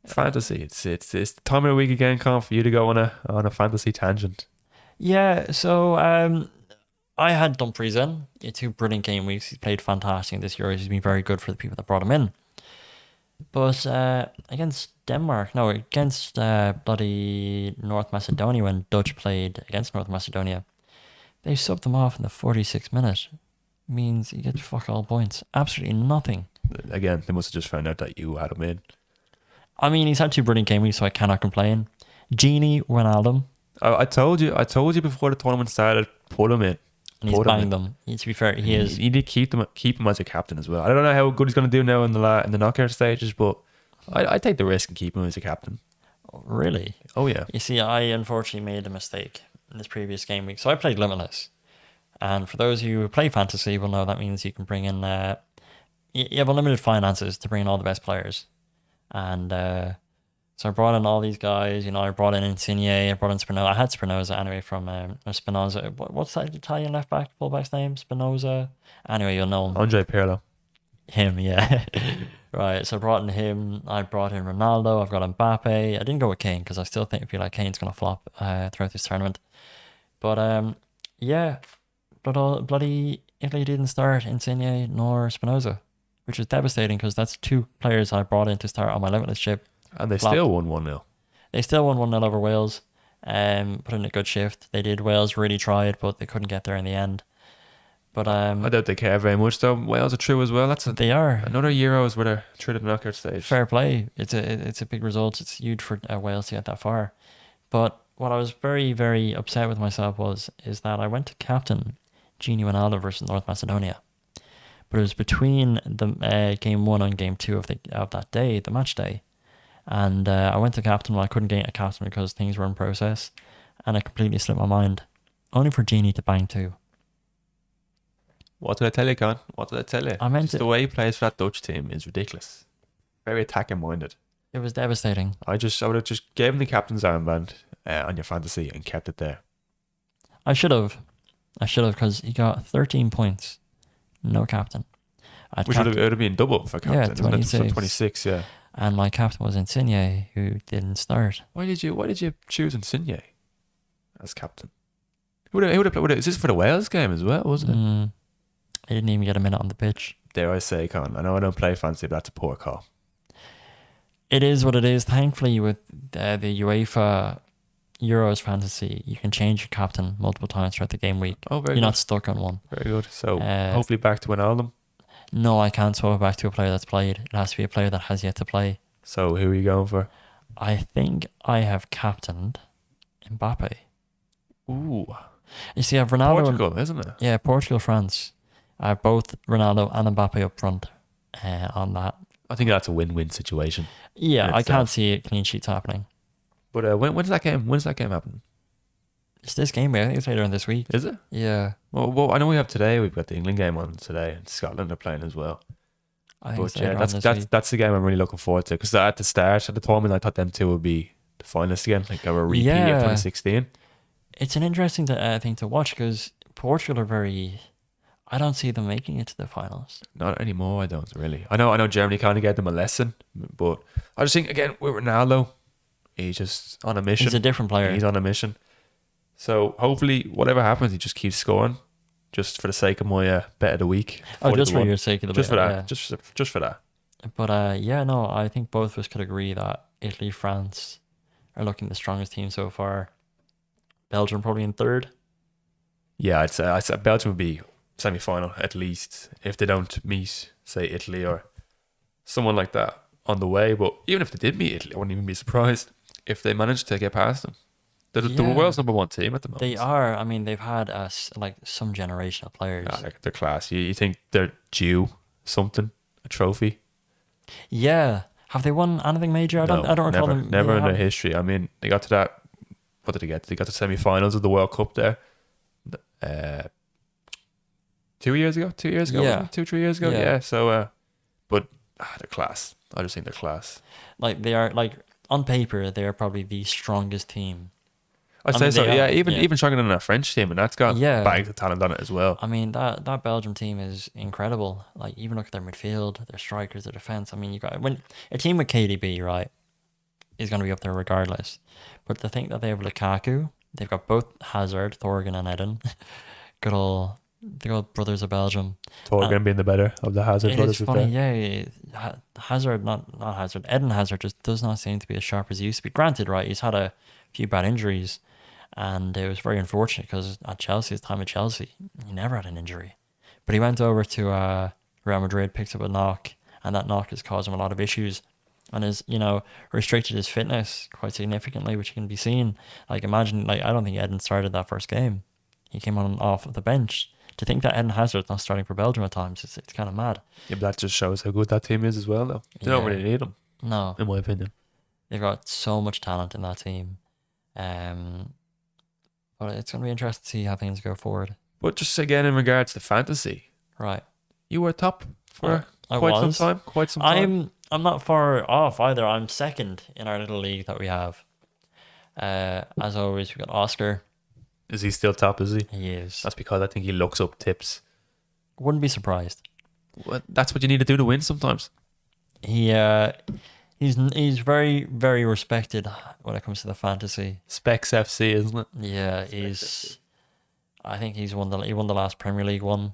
Fantasy, it's the time of the week again, Con, for you to go on a fantasy tangent. Yeah, so I had Dumfries in. 2 brilliant game weeks. He's played fantastic in this Euros. He's been very good for the people that brought him in. But against bloody North Macedonia, when Dutch played against North Macedonia, they subbed them off in the 46th minute. Means you get fuck all points. Absolutely nothing. Again, they must have just found out that you had him in. I mean, he's had 2 brilliant game weeks, so I cannot complain. Genie Wijnaldum, I told you before the tournament started. Put him in. and he's Put him in. banged them. To be fair, he You is. need to keep him as a captain as well. I don't know how good he's going to do now in the knockout stages, but I take the risk and keep him as a captain. Really? Oh yeah. You see, I unfortunately made a mistake in this previous game week. So I played Limitless. And for those of you who play fantasy will know that means you can bring in, you have unlimited finances to bring in all the best players. And so I brought in all these guys. I brought in Insigne, I brought in Spinoza. I had Spinoza anyway from Spinoza. What's that Italian left back, fullback's name? Spinoza? Anyway, you'll know him. Andre Pirlo. Him, yeah. Right, so I brought in him. I brought in Ronaldo. I've got Mbappe. I didn't go with Kane because I still feel like Kane's going to flop throughout this tournament. But yeah, bloody Italy didn't start Insigne nor Spinoza, which is devastating because that's 2 players I brought in to start on my limitless ship. And they Flopped. still won 1-0. They still won 1-0 over Wales. Put in a good shift. They did. Wales really tried, but they couldn't get there in the end. But I doubt they care very much though. Wales are through as well. they are. Another Euros where they're through to the knockout stage. Fair play. It's a big result. It's huge for Wales to get that far. But what I was very, very upset with myself is that I went to captain Gini Wijnaldum versus North Macedonia. But it was between the game 1 and game 2 of that day, the match day. And I went to captain when I couldn't get a captain because things were in process. And it completely slipped my mind. Only for Genie to bang 2. What did I tell you, Con? What did I tell you? I meant the way he plays for that Dutch team is ridiculous. Very attacking minded. It was devastating. I would have just gave him the captain's armband on your fantasy and kept it there. I should have because he got 13 points. No captain. It would have been double for captain. Yeah, 26. 26, yeah. And my captain was Insigne, who didn't start. Why did you choose Insigne as captain? Who would have played? Is this for the Wales game as well, wasn't it? I didn't even get a minute on the pitch. Dare I say, Con? I know I don't play fantasy, but that's a poor call. It is what it is. Thankfully, with the UEFA Euros fantasy, you can change your captain multiple times throughout the game week. Oh, very You're good. not stuck on one. Very good. So hopefully back to Wijnaldum. No, I can't swap it back to a player that's played. It has to be a player that has yet to play. So who are you going for? I think I have captained Mbappe. Ooh. You see, I have Ronaldo. Portugal, isn't it? Yeah, Portugal, France. I have both Ronaldo and Mbappe up front on that. I think that's a win-win situation. Yeah, I can't see clean sheets happening. But when's that game? When's that game happening? It's this game, I think it's later on this week. Is it? Yeah. Well, I know we have today. We've got the England game on today, and Scotland are playing as well. I think But it's yeah, later on this week. that's the game I'm really looking forward to because at the start of the tournament, I thought them 2 would be the finalists again, like a repeat of 2016. It's an interesting thing to watch because Portugal are very. I don't see them making it to the finals. Not anymore. I don't really. I know Germany kind of gave them a lesson, but I just think again with Ronaldo, he's just on a mission. He's a different player. He's on a mission. So hopefully, whatever happens, he just keeps scoring, just for the sake of my bet of the week. Just for your sake of the just bet, for that, yeah. just for that. But yeah, no, I think both of us could agree that Italy, France are looking the strongest team so far. Belgium probably in third. Yeah, I'd say Belgium would be semi-final at least if they don't meet, say, Italy or someone like that on the way. But even if they did meet Italy, I wouldn't even be surprised if they managed to get past them. They're the world's number 1 team at the moment. They are. I mean, they've had some generational players. Yeah, they're class. You think they're due something, a trophy? Yeah. Have they won anything major? I don't recall them. Never in their history. I mean, they got to that. What did they get? They got to semi-finals of the World Cup there. 2 years ago? 2 years ago? Yeah. 2-3 years ago? Yeah. Yeah. So, but they're class. I just think they're class. Like they are. Like on paper, they are probably the strongest team. I'd say so. Yeah, even stronger than our French team, and that's got bags of talent on it as well. I mean that Belgium team is incredible. Like even look at their midfield, their strikers, their defense. I mean, you got when a team with KDB right is going to be up there regardless. But to think that they have Lukaku, they've got both Hazard, Thorgan, and Eden. The good old brothers of Belgium. Thorgan being the better of the Hazard brothers. It's funny, yeah. Hazard, not Hazard. Eden Hazard just does not seem to be as sharp as he used to be. Granted, right, he's had a few bad injuries. And it was very unfortunate because at Chelsea, his time at Chelsea, he never had an injury. But he went over to Real Madrid, picked up a knock, and that knock has caused him a lot of issues. and has, restricted his fitness quite significantly, which can be seen. Like, imagine, like, I don't think Eden started that first game. He came on off of the bench. To think that Eden Hazard's not starting for Belgium at times, it's kind of mad. Yeah, but that just shows how good that team is as well, though. They don't really need him, No, in my opinion. they've got so much talent in that team. But it's going to be interesting to see how things go forward. But just again, in regards to fantasy, Right. you were top for I quite some was. time. Quite some time. I'm not far off either. I'm second in our little league that we have. As always, we got Oscar. Is he still top? Is he? He is. That's because I think he looks up tips. Wouldn't be surprised. Well, that's what you need to do to win sometimes. He's very, very respected when it comes to the fantasy. Specs FC, isn't it? Yeah, I think he won the last Premier League one.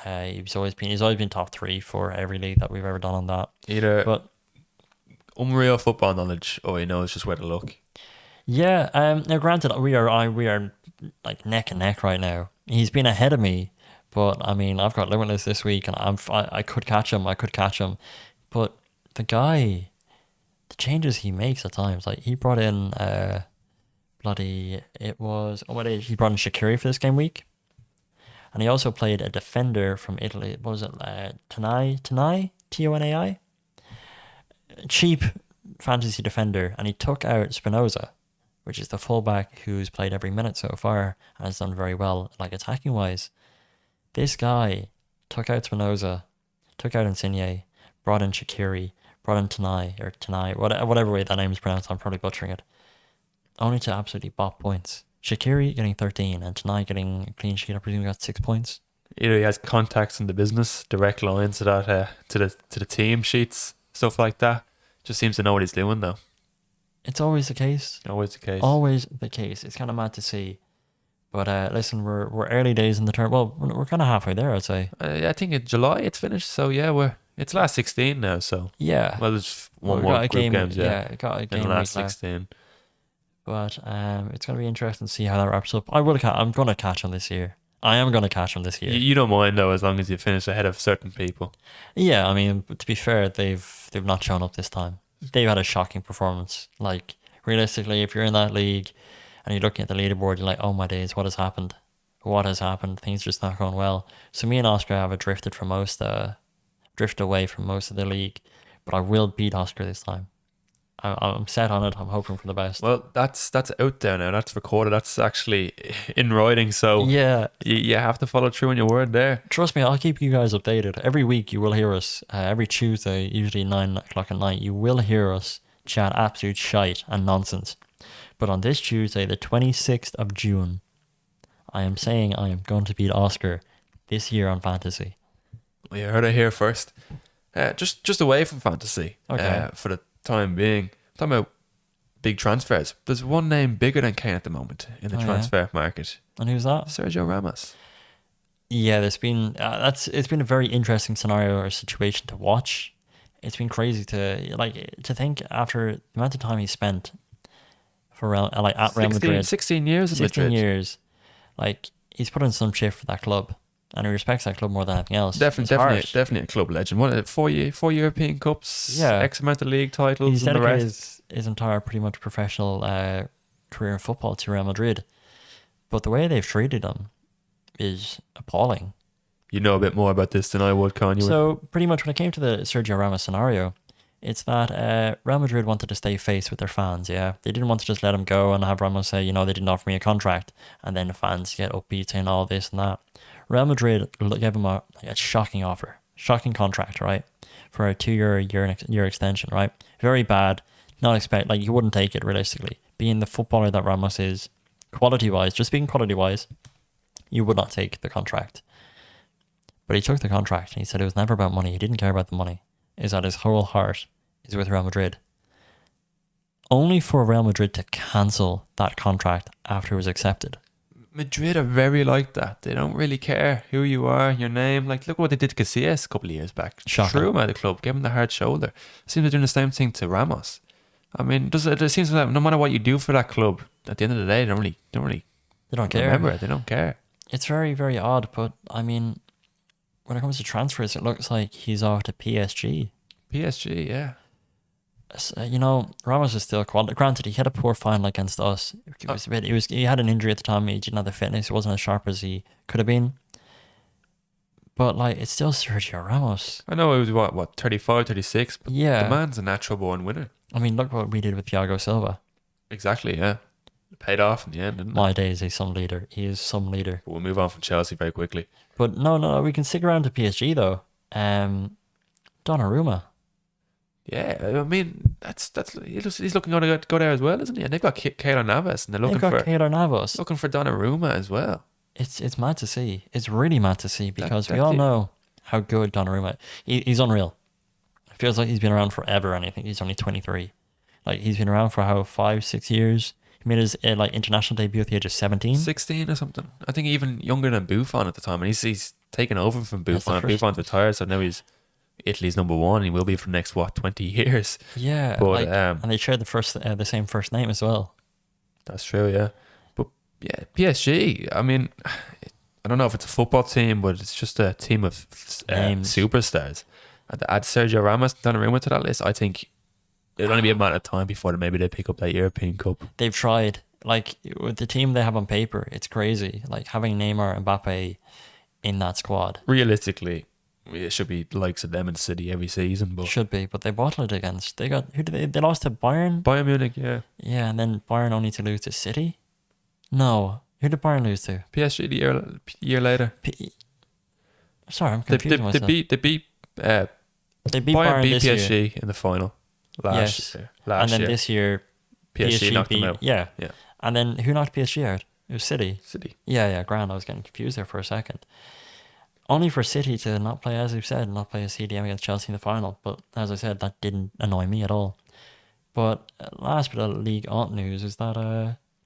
He's always been top 3 for every league that we've ever done on that. But unreal football knowledge, or he knows just where to look. Yeah. Now, granted, we are like neck and neck right now. He's been ahead of me, but I mean, I've got Limitless this week, and I could catch him. But the guy, the changes he makes at times, like he brought in he brought in Shaqiri for this game week, and he also played a defender from Italy. What was it? Tanai Tonai, cheap fantasy defender, and he took out Spinoza, which is the fullback who's played every minute so far and has done very well, like attacking wise. This guy took out Spinoza, took out Insigne, brought in Shaqiri, brought in Tanai, whatever way that name is pronounced. I'm probably butchering it. Only to absolutely bop points. Shaqiri getting 13 and Tanai getting a clean sheet. I presume he got 6 points. Either he has contacts in the business, direct lines to that to the team sheets, stuff like that. Just seems to know what he's doing, though. It's always the case. Always the case. Always the case. It's kind of mad to see. But listen, we're early days in the term. Well, we're kind of halfway there, I'd say. I think in July it's finished. So yeah, it's last 16 now. So yeah. Well, there's one more group games. Yeah, got a game in the last week 16. But it's gonna be interesting to see how that wraps up. I'm gonna catch him this year. I am gonna catch him this year. You don't mind though, as long as you finish ahead of certain people. Yeah, I mean, to be fair, they've not shown up this time. They've had a shocking performance. Like, realistically, if you're in that league and you're looking at the leaderboard, you're like, oh my days, what has happened? What has happened? Things just not going well. So me and Oscar have drifted away from most of the league, but I will beat Oscar this time. I'm set on it. I'm hoping for the best. Well, that's out there now. That's recorded. That's actually in writing. So yeah, you have to follow through on your word there. Trust me, I'll keep you guys updated. Every week you will hear us. Every Tuesday, usually 9 o'clock at night, you will hear us chat absolute shite and nonsense. But on this Tuesday, the 26th of June, I am saying I am going to beat Oscar this year on fantasy. Well, you heard it here first. Just away from fantasy. Okay. For the time being. I'm talking about big transfers. There's one name bigger than Kane at the moment in the transfer market. And who's that? Sergio Ramos. Yeah, there's been it's been a very interesting scenario or situation to watch. It's been crazy to think after the amount of time he spent for at Real Madrid. 16 years. 16 years. Like, he's put in some shit for that club, and he respects that club more than anything else. Definitely a club legend. What, four European Cups, X amount of league titles. He's and the dedicated rest. his entire pretty much professional career in football to Real Madrid. But the way they've treated him is appalling. You know a bit more about this than I would, Con. So pretty much when it came to the Sergio Ramos scenario, it's that Real Madrid wanted to stay face with their fans, yeah? They didn't want to just let him go and have Ramos say, they didn't offer me a contract, and then the fans get upbeat saying all this and that. Real Madrid gave him a shocking offer, shocking contract, right? For a 2-year extension, right? Very bad, you wouldn't take it realistically. Being the footballer that Ramos is, quality-wise, just speaking quality-wise, you would not take the contract. But he took the contract and he said it was never about money. He didn't care about the money. Is that his whole heart is with Real Madrid. Only for Real Madrid to cancel that contract after it was accepted. Madrid are very like that. They don't really care who you are, your name. Like, look what they did to Casillas a couple of years back. Shocking. Threw him out of the club, gave him the hard shoulder. It seems they're doing the same thing to Ramos. I mean, it seems like no matter what you do for that club, at the end of the day, they don't care. Remember it. They don't care. It's very, very odd, but I mean, when it comes to transfers, it looks like he's off to PSG. PSG, yeah. Ramos is still quality. Granted, he had a poor final against us. It was a bit. He had an injury at the time. He didn't have the fitness. He wasn't as sharp as he could have been. But like, it's still Sergio Ramos. I know it was what 35, 36, but Yeah. the man's a natural born winner. I mean, look what we did with Thiago Silva. Exactly, yeah. It paid off in the end, didn't it? My days, he's some leader. He is some leader. But we'll move on from Chelsea very quickly. But no, we can stick around to PSG though. Donnarumma. Yeah, I mean he's looking to go there as well, isn't he? And they've got Keylor Navas, and they're They've looking got for Keylor Navas. looking for Donnarumma as well. It's mad to see. It's really mad to see because we all know how good Donnarumma. He's unreal. It feels like he's been around forever, and I think he's only 23. Like he's been around for how 5-6 years. He made his international debut at the age of 17. 16 or something. I think even younger than Buffon at the time, and he's taken over from Buffon. Buffon's retired, so now he's Italy's number one. He will be for the next 20 years. Yeah, but and they share the same first name as well. That's true, yeah. But yeah, PSG. I mean, I don't know if it's a football team, but it's just a team of superstars. Add Sergio Ramos, Donnarumma to that list. I think it'll only be a matter of time before maybe they pick up that European Cup. They've tried. Like with the team they have on paper, it's crazy. Like having Neymar and Mbappe in that squad. Realistically, it should be the likes of them in City every season, but should be. But they bottled it against. They got who did they lost to Bayern? Bayern Munich, yeah. Yeah, and then Bayern only to lose to City. No, who did Bayern lose to? PSG the year later. Sorry, I'm confusing myself. They beat Bayern beat PSG year. In the final last year. And then this year, PSG knocked them out. Yeah. And then who knocked PSG out? It was City. Yeah, grand. I was getting confused there for a second. Only for City to not play, as we've said, not play a CDM against Chelsea in the final. But as I said, that didn't annoy me at all. But last bit of League Aunt news is that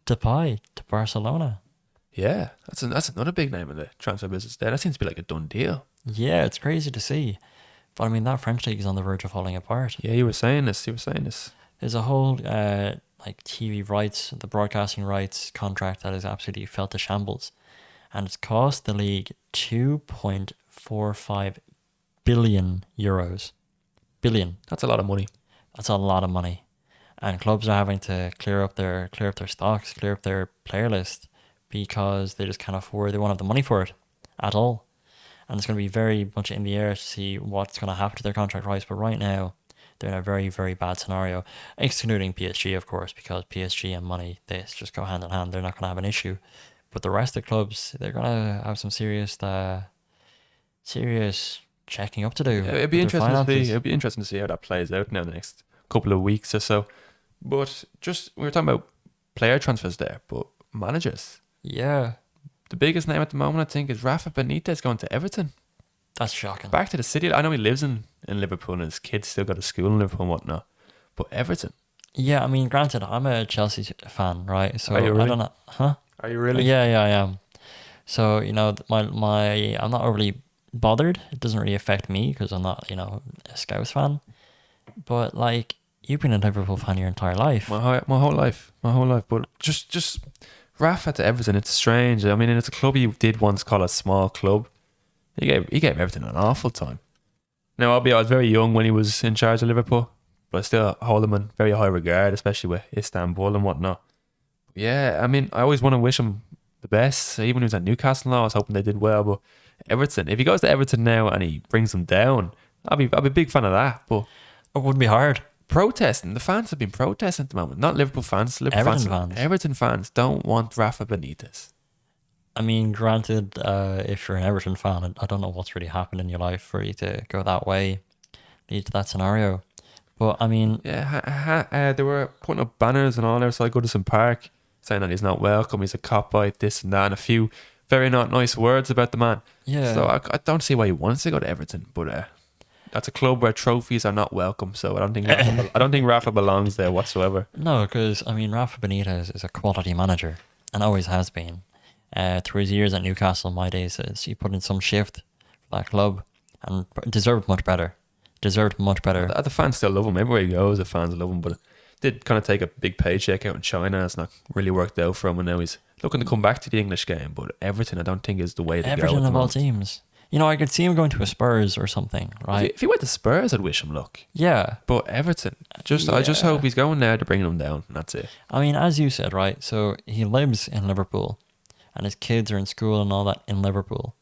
Depay to Barcelona. Yeah, that's another big name in the transfer business there. That seems to be like a done deal. Yeah, it's crazy to see. But I mean, that French league is on the verge of falling apart. Yeah, you were saying this. There's a whole TV rights, the broadcasting rights contract that is absolutely fell to shambles. And it's cost the league 2.45 billion euros. Billion. That's a lot of money. That's a lot of money. And clubs are having to clear up their stocks, clear up their player list because they just can't afford, they won't have the money for it at all. And it's going to be very much in the air to see what's going to happen to their contract rights. But right now, they're in a very, very bad scenario, excluding PSG, of course, because PSG and money, they just go hand in hand. They're not going to have an issue. But the rest of the clubs, they're going to have some serious checking up to do. It'd be interesting to see how that plays out now in the next couple of weeks or so. But we were talking about player transfers there, but managers. Yeah. The biggest name at the moment, I think, is Rafa Benitez going to Everton. That's shocking. Back to the city. I know he lives in Liverpool and his kids still got a school in Liverpool and whatnot. But Everton. Yeah, I mean, granted, I'm a Chelsea fan, right? So are you really? I don't know. Huh? Are you really? Yeah, I am. So, I'm not overly bothered. It doesn't really affect me because I'm not, a Scouts fan. But, like, you've been a Liverpool fan your entire life. My whole life. But just Rafa to Everton, it's strange. I mean, it's a club you did once call a small club. He gave Everton an awful time. Now, I was very young when he was in charge of Liverpool, but I still hold him in very high regard, especially with Istanbul and whatnot. Yeah, I mean, I always want to wish him the best. Even when he was at Newcastle now, I was hoping they did well. But Everton, if he goes to Everton now and he brings them down, I'll be a big fan of that. But it wouldn't be hard. Protesting. The fans have been protesting at the moment. Not Liverpool fans. Everton fans don't want Rafa Benitez. I mean, granted, if you're an Everton fan, I don't know what's really happened in your life for you to go that way, lead to that scenario. But I mean, yeah, they were putting up banners and all outside Goodison Park saying that he's not welcome, he's a cop bite, this and that, and a few very not nice words about the man. Yeah. So I don't see why he wants to go to Everton, but that's a club where trophies are not welcome. So I don't think Rafa belongs there whatsoever. No, because I mean, Rafa Benitez is a quality manager and always has been. Through his years at Newcastle, my days, he put in some shift for that club and deserved much better. The fans still love him. Everywhere he goes, the fans love him. But did kind of take a big paycheck out in China. It's not really worked out for him. And now he's looking to come back to the English game. But Everton, I don't think is the way to go. Everton of all teams. You know, I could see him going to a Spurs or something, right? If he went to Spurs, I'd wish him luck. Yeah. But Everton, I just hope he's going there to bring them down. And that's it. I mean, as you said, right? So he lives in Liverpool, and his kids are in school and all that in Liverpool.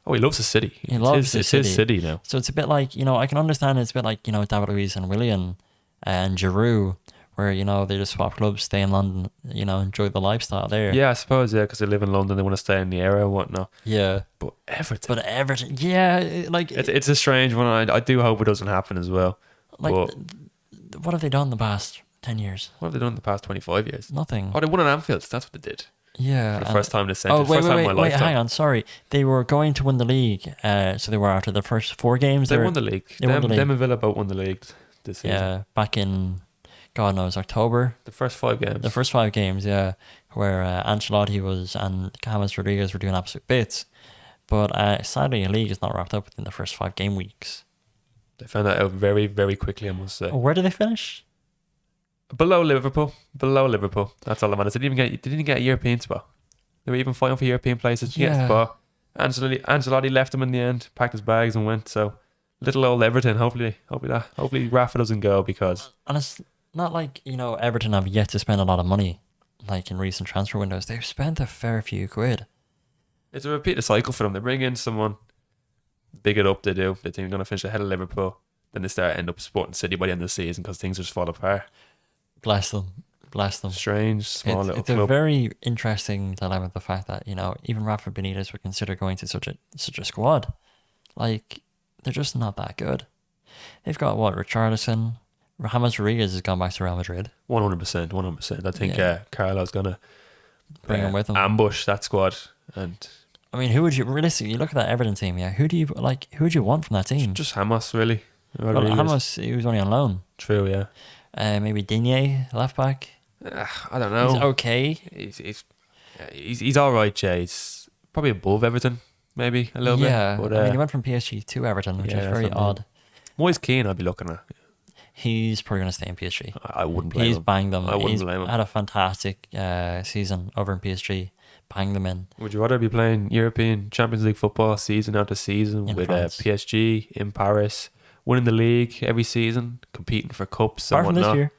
Oh, he loves the city. He loves the city. It's his city now. So it's a bit like, you know, I can understand it's a bit like, you know, David Luiz and Willian and Giroud, where, you know, they just swap clubs, stay in London, you know, enjoy the lifestyle there. Yeah, I suppose, yeah, because they live in London, they want to stay in the area and whatnot. Yeah. But Everton, yeah, like... It's a strange one. I do hope it doesn't happen as well. Like, but what have they done the past 10 years? what have they done in the past 25 years? Nothing. Oh, they won at Anfield. That's what they did. Yeah. For the first time this century. Oh, wait, first time in my wait, lifetime. hang on, sorry. They were going to win the league, so they were after the first 4 games. They won the league. They won the league. Them and Villa both won the league this season. Yeah, back in, God knows, October. The first 5 games. The first 5 games, yeah, where Ancelotti and James Rodriguez were doing absolute bits. But sadly, the league is not wrapped up within the first 5 game weeks. They found that out very, very quickly, I must say. Oh, where did they finish? Below Liverpool. That's all that matters. They didn't even get a European spot. They were even fighting for European places to get a spot. Ancelotti left them in the end, packed his bags and went. So little old Everton. Hopefully Rafa doesn't go, because. And it's not like, you know, Everton have yet to spend a lot of money, like in recent transfer windows. They've spent a fair few quid. It's a repeated cycle for them. They bring in someone, big it up. They do. They think they're going to finish ahead of Liverpool. Then they end up supporting City by the end of the season because things just fall apart. Bless them. Strange, small little it's club. a very interesting dilemma, the fact that, you know, even Rafa Benitez would consider going to such a squad. Like, they're just not that good. They've got, Richarlison. James Rodriguez has gone back to Real Madrid. 100%. I think Carlo's going to bring him with him. Ambush that squad. And I mean, who would you realistically, you look at that Everton team, yeah? Who do you want from that team? just Hamas, really. Well, Hamas, he was only on loan. True, yeah. Maybe Digne, left back. I don't know. He's okay. He's all right, Jay. He's probably above Everton, maybe a little bit. Yeah, But, I mean, he went from PSG to Everton, which is very odd. Moise Keane, I'd be looking at. He's probably going to stay in PSG. I wouldn't blame him. He's banged them. I wouldn't blame him. Had a fantastic season over in PSG. Banged them in. Would you rather be playing European Champions League football season after season with PSG in Paris, winning the league every season, competing for cups and Apart from whatnot? this year.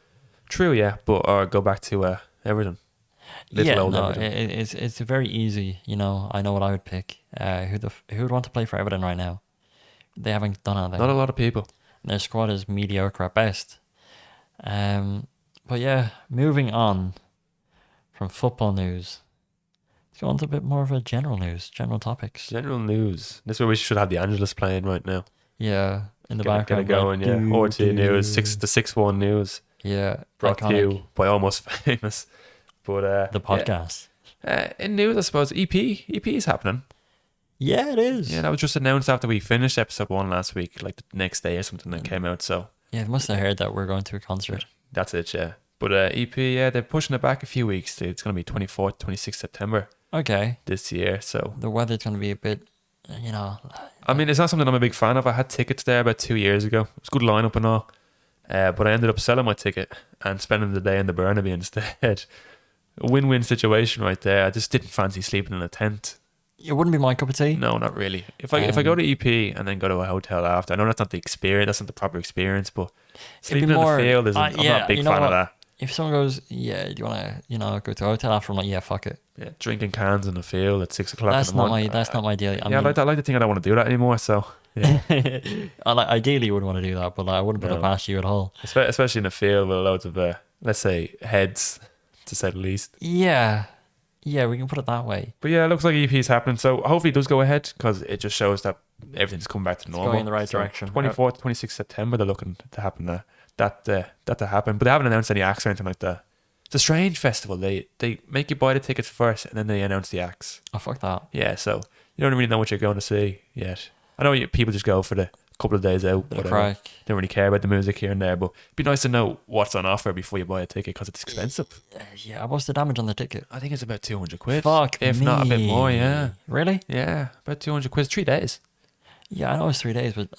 True, yeah, or go back to Everton. Everton. It's very easy. You know, I know what I would pick. Who would want to play for Everton right now? They haven't done anything. Not a lot of people. Their squad is mediocre at best. But yeah, moving on from football news, let's go on to a bit more of a general topics. General news. This is where we should have the Angelus playing right now. Yeah, in the Get background. it going, yeah. RT News, the 6-1 News. Yeah, Brought to you by Almost Famous. But the podcast. Yeah. In news, I suppose, EP is happening. Yeah, it is. Yeah, that was just announced after we finished episode 1 last week, like the next day or something that came out. So yeah, they must have heard that we're going to a concert. That's it, yeah. But EP, yeah, they're pushing it back a few weeks. It's going to be 24th, 26th September. Okay. This year, so the weather's going to be a bit, you know. I mean, it's not something I'm a big fan of. I had tickets there about 2 years ago. It was a good lineup and all. But I ended up selling my ticket and spending the day in the Burnaby instead. A win-win situation right there. I just didn't fancy sleeping in a tent. It wouldn't be my cup of tea. No, not really. If I go to EP and then go to a hotel after, I know that's not the experience. That's not the proper experience. But sleeping in the field I'm not a big fan of that. If someone goes, yeah, do you want to, go to a hotel after? I'm like, yeah, fuck it. Yeah, drinking cans in the field at 6 o'clock in the morning. That's not my deal. I like to think I don't want to do that anymore. So yeah, ideally, you wouldn't want to do that, but I wouldn't put it past you at all. Especially in the field with loads of, let's say, heads, to say the least. Yeah, we can put it that way. But yeah, it looks like EP is happening. So hopefully it does go ahead, because it just shows that everything's coming back to normal. It's going in the right direction. 24th, 26th September, they're looking to happen. That to happen, but they haven't announced any acts or anything like that. It's a strange festival. They make you buy the tickets first, and then they announce the acts. Oh, fuck that. Yeah, so you don't really know what you're going to see yet. I know people just go for the couple of days out. Bit of crack. Don't really care about the music here and there, but it'd be nice to know what's on offer before you buy a ticket, because it's expensive. Yeah, what's the damage on the ticket? I think it's about 200 quid. Fuck if me. not a bit more, yeah. Really? Yeah, about 200 quid. 3 days. Yeah, I know it's 3 days, but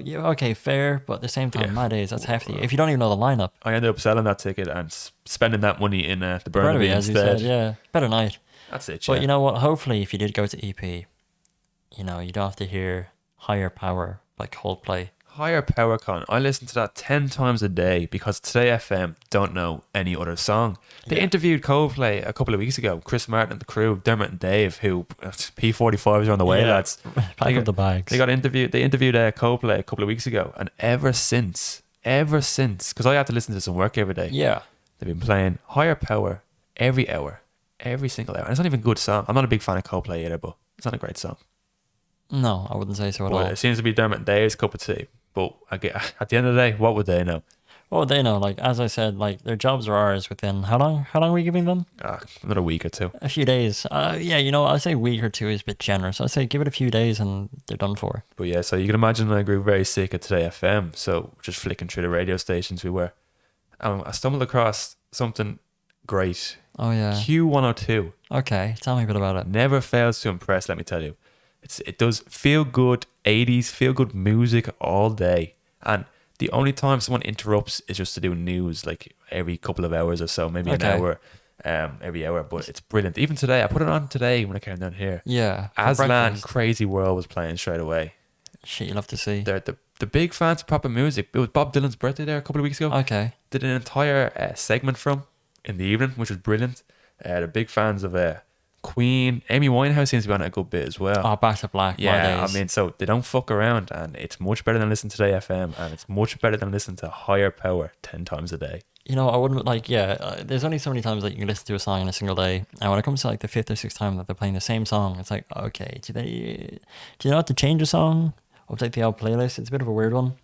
yeah, okay, fair. But at the same time, my days, that's hefty. If you don't even know the lineup. I ended up selling that ticket and spending that money in the Burnaby as instead. you said, yeah. Better night. That's it, But you know what? Hopefully, if you did go to EP, you know, you don't have to hear Higher Power by Coldplay. Higher Power Con. I listen to that 10 times a day because Today FM don't know any other song. They interviewed Coldplay a couple of weeks ago. Chris Martin and the crew, Dermot and Dave, who P45s are on the way, lads. Pack up the bags. They interviewed Coldplay a couple of weeks ago, and ever since, because I have to listen to some work every day. Yeah. They've been playing Higher Power every hour, every single hour. And it's not even a good song. I'm not a big fan of Coldplay either, but it's not a great song. No, I wouldn't say so at all. It seems to be Dermot and Dave's cup of tea. But at the end of the day, what would they know? What would they know? Like, as I said, like, their jobs are ours within how long? How long are we giving them? Another week or two. A few days. Yeah, you know, I'd say a week or two is a bit generous. I'd say give it a few days and they're done for. But yeah, so you can imagine I grew very sick at Today FM. So just flicking through the radio stations we were. I stumbled across something great. Oh, yeah. Q102. Okay, tell me a bit about it. Never fails to impress, let me tell you. It does feel good 80s, feel good music all day. And the only time someone interrupts is just to do news, like every couple of hours or so, maybe an hour every hour. But it's brilliant. Even today, I put it on today when I came down here. Yeah. Aslan Crazy World was playing straight away. Shit, you love to see. They're the big fans of proper music. It was Bob Dylan's birthday there a couple of weeks ago. Okay. Did an entire segment from in the evening, which was brilliant. They're big fans of Queen. Amy Winehouse seems to be on it a good bit as well. Oh, Back to Black. Yeah, I mean, so they don't fuck around, and it's much better than listening to Today FM, and it's much better than listening to Higher Power 10 times a day. You know, I wouldn't there's only so many times that you can listen to a song in a single day, and when it comes to like the fifth or sixth time that they're playing the same song, it's like, okay, do you know how to change a song? Update the old playlist? It's a bit of a weird one.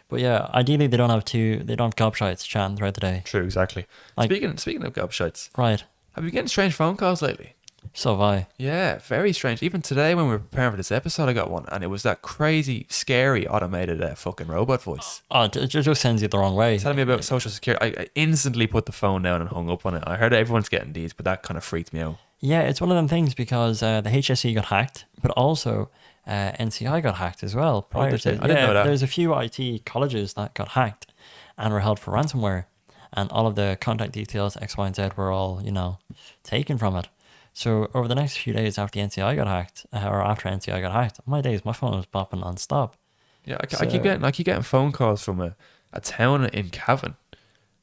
But yeah, ideally they don't have gobshites chatting throughout the day. True, exactly. Like, speaking of gobshites, right? Have you been getting strange phone calls lately? So have I. Yeah, very strange. Even today when we were preparing for this episode, I got one, and it was that crazy, scary, automated fucking robot voice. Oh, it just sends you the wrong way. Telling me about social security. I instantly put the phone down and hung up on it. I heard everyone's getting these, but that kind of freaked me out. Yeah, it's one of them things because the HSE got hacked, but also NCI got hacked as well. I didn't know that. There's a few IT colleges that got hacked and were held for ransomware, and all of the contact details, X, Y, and Z, were all, taken from it. So over the next few days after the NCI got hacked, or after NCI got hacked, my phone was bopping non-stop. Yeah, I keep getting phone calls from a town in Cavan.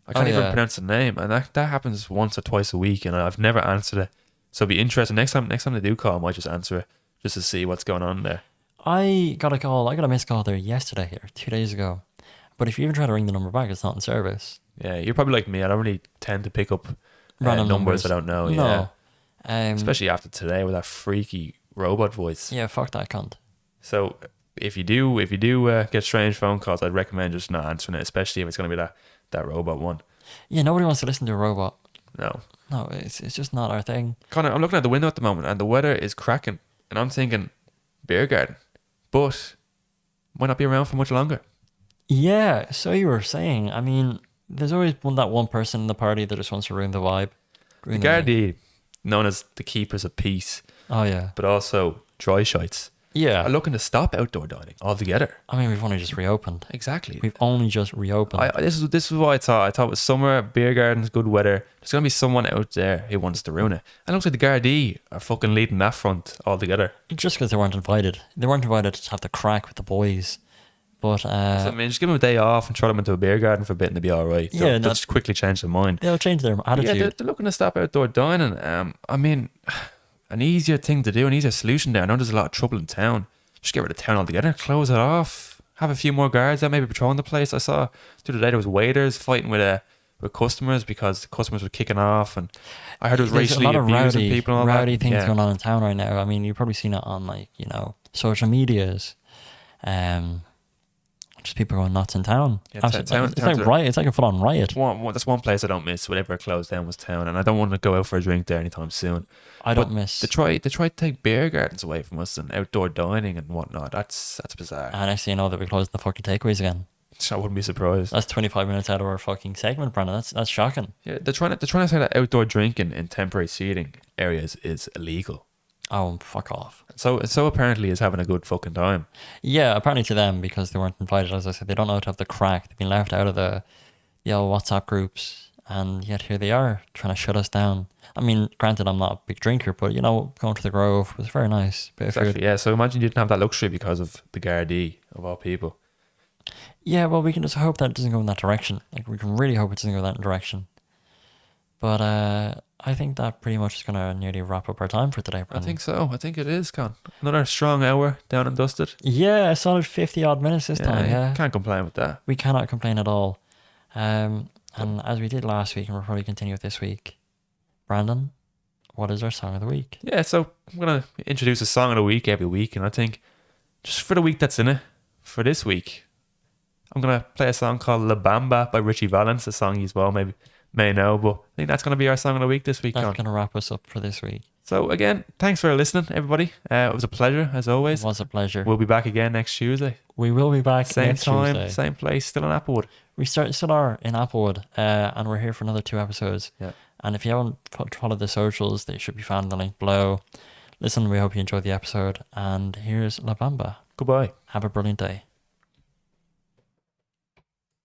I can't even pronounce the name, and that happens once or twice a week, and I've never answered it. So it'll be interesting. Next time they do call, I might just answer it just to see what's going on there. I got a missed call there yesterday or 2 days ago. But if you even try to ring the number back, it's not in service. Yeah, you're probably like me. I don't really tend to pick up random numbers I don't know. No. Yeah. Especially after today with that freaky robot voice. Yeah, fuck that cunt. So if you do get strange phone calls, I'd recommend just not answering it, especially if it's going to be that robot one. Yeah, nobody wants to listen to a robot. No, it's just not our thing. Connor, I'm looking at the window at the moment, and the weather is cracking, and I'm thinking beer garden, but might not be around for much longer. Yeah, so you were saying. I mean, there's always that one person in the party that just wants to ruin the vibe. The Gardaí, known as the keepers of peace. Oh yeah. But also dry shites. Yeah. Are looking to stop outdoor dining altogether. I mean, we've only just reopened. Exactly. We've only just reopened. This is what I thought. I thought it was summer, beer gardens, good weather. There's going to be someone out there who wants to ruin it. And it looks like the Gardaí are fucking leading that front altogether. Just because they weren't invited. They weren't invited to have the crack with the boys. But so, I mean, just give them a day off and throw them into a beer garden for a bit and they'll be all right. They'll just quickly change their mind. They'll change their attitude. Yeah, they're looking to stop outdoor dining. I mean, an easier thing to do, an easier solution there. I know there's a lot of trouble in town. Just get rid of town altogether, close it off, have a few more guards out, maybe patrolling the place. I saw the other day there was waiters fighting with customers because the customers were kicking off, and I heard it was racially abusing people and all that. Rowdy things going on in town right now. I mean, you've probably seen it on social medias. Just people going nuts in town. Yeah, it's like a full-on riot. That's one place I don't miss. Whatever closed down was town, and I don't want to go out for a drink there anytime soon. I don't miss. They try to take beer gardens away from us and outdoor dining and whatnot. That's bizarre. And next thing you know, they'll be closing the fucking takeaways again. I wouldn't be surprised. That's 25 minutes out of our fucking segment, Brandon. That's shocking. Yeah, they're trying to say that outdoor drinking in temporary seating areas is illegal. Oh, fuck off. So apparently is having a good fucking time. Yeah, apparently to them, because they weren't invited. As I said, they don't know how to have the crack. They've been left out of the old WhatsApp groups. and yet here they are trying to shut us down. I mean, granted, I'm not a big drinker, but going to the Grove was very nice. Bit of food. Exactly, yeah. So imagine you didn't have that luxury because of the Gardaí, of all people. Yeah, well, we can just hope that it doesn't go in that direction. Like, we can really hope it doesn't go that direction. But I think that pretty much is going to nearly wrap up our time for today, Brendan. I think so. I think it is, Con. Another strong hour down and dusted. Yeah, a solid 50 odd minutes this time, yeah. Can't complain with that. We cannot complain at all. And as we did last week, and we'll probably continue with this week, Brandon, what is our song of the week? Yeah, so I'm going to introduce a song of the week every week, and I think just for the week that's in it, for this week, I'm going to play a song called La Bamba by Richie Valens, a song you as well may know, but I think that's going to be our song of the week this week, That's Con. going to wrap us up for this week. So again, thanks for listening, everybody. It was a pleasure, as always. It was a pleasure. We'll be back again next Tuesday. We will be back Same next time, Tuesday. same place, still in Applewood. We still are in Applewood, and we're here for another 2 episodes. Yeah. And if you haven't followed the socials, they should be found in the link below. Listen, we hope you enjoyed the episode, and here's La Bamba. Goodbye. Have a brilliant day.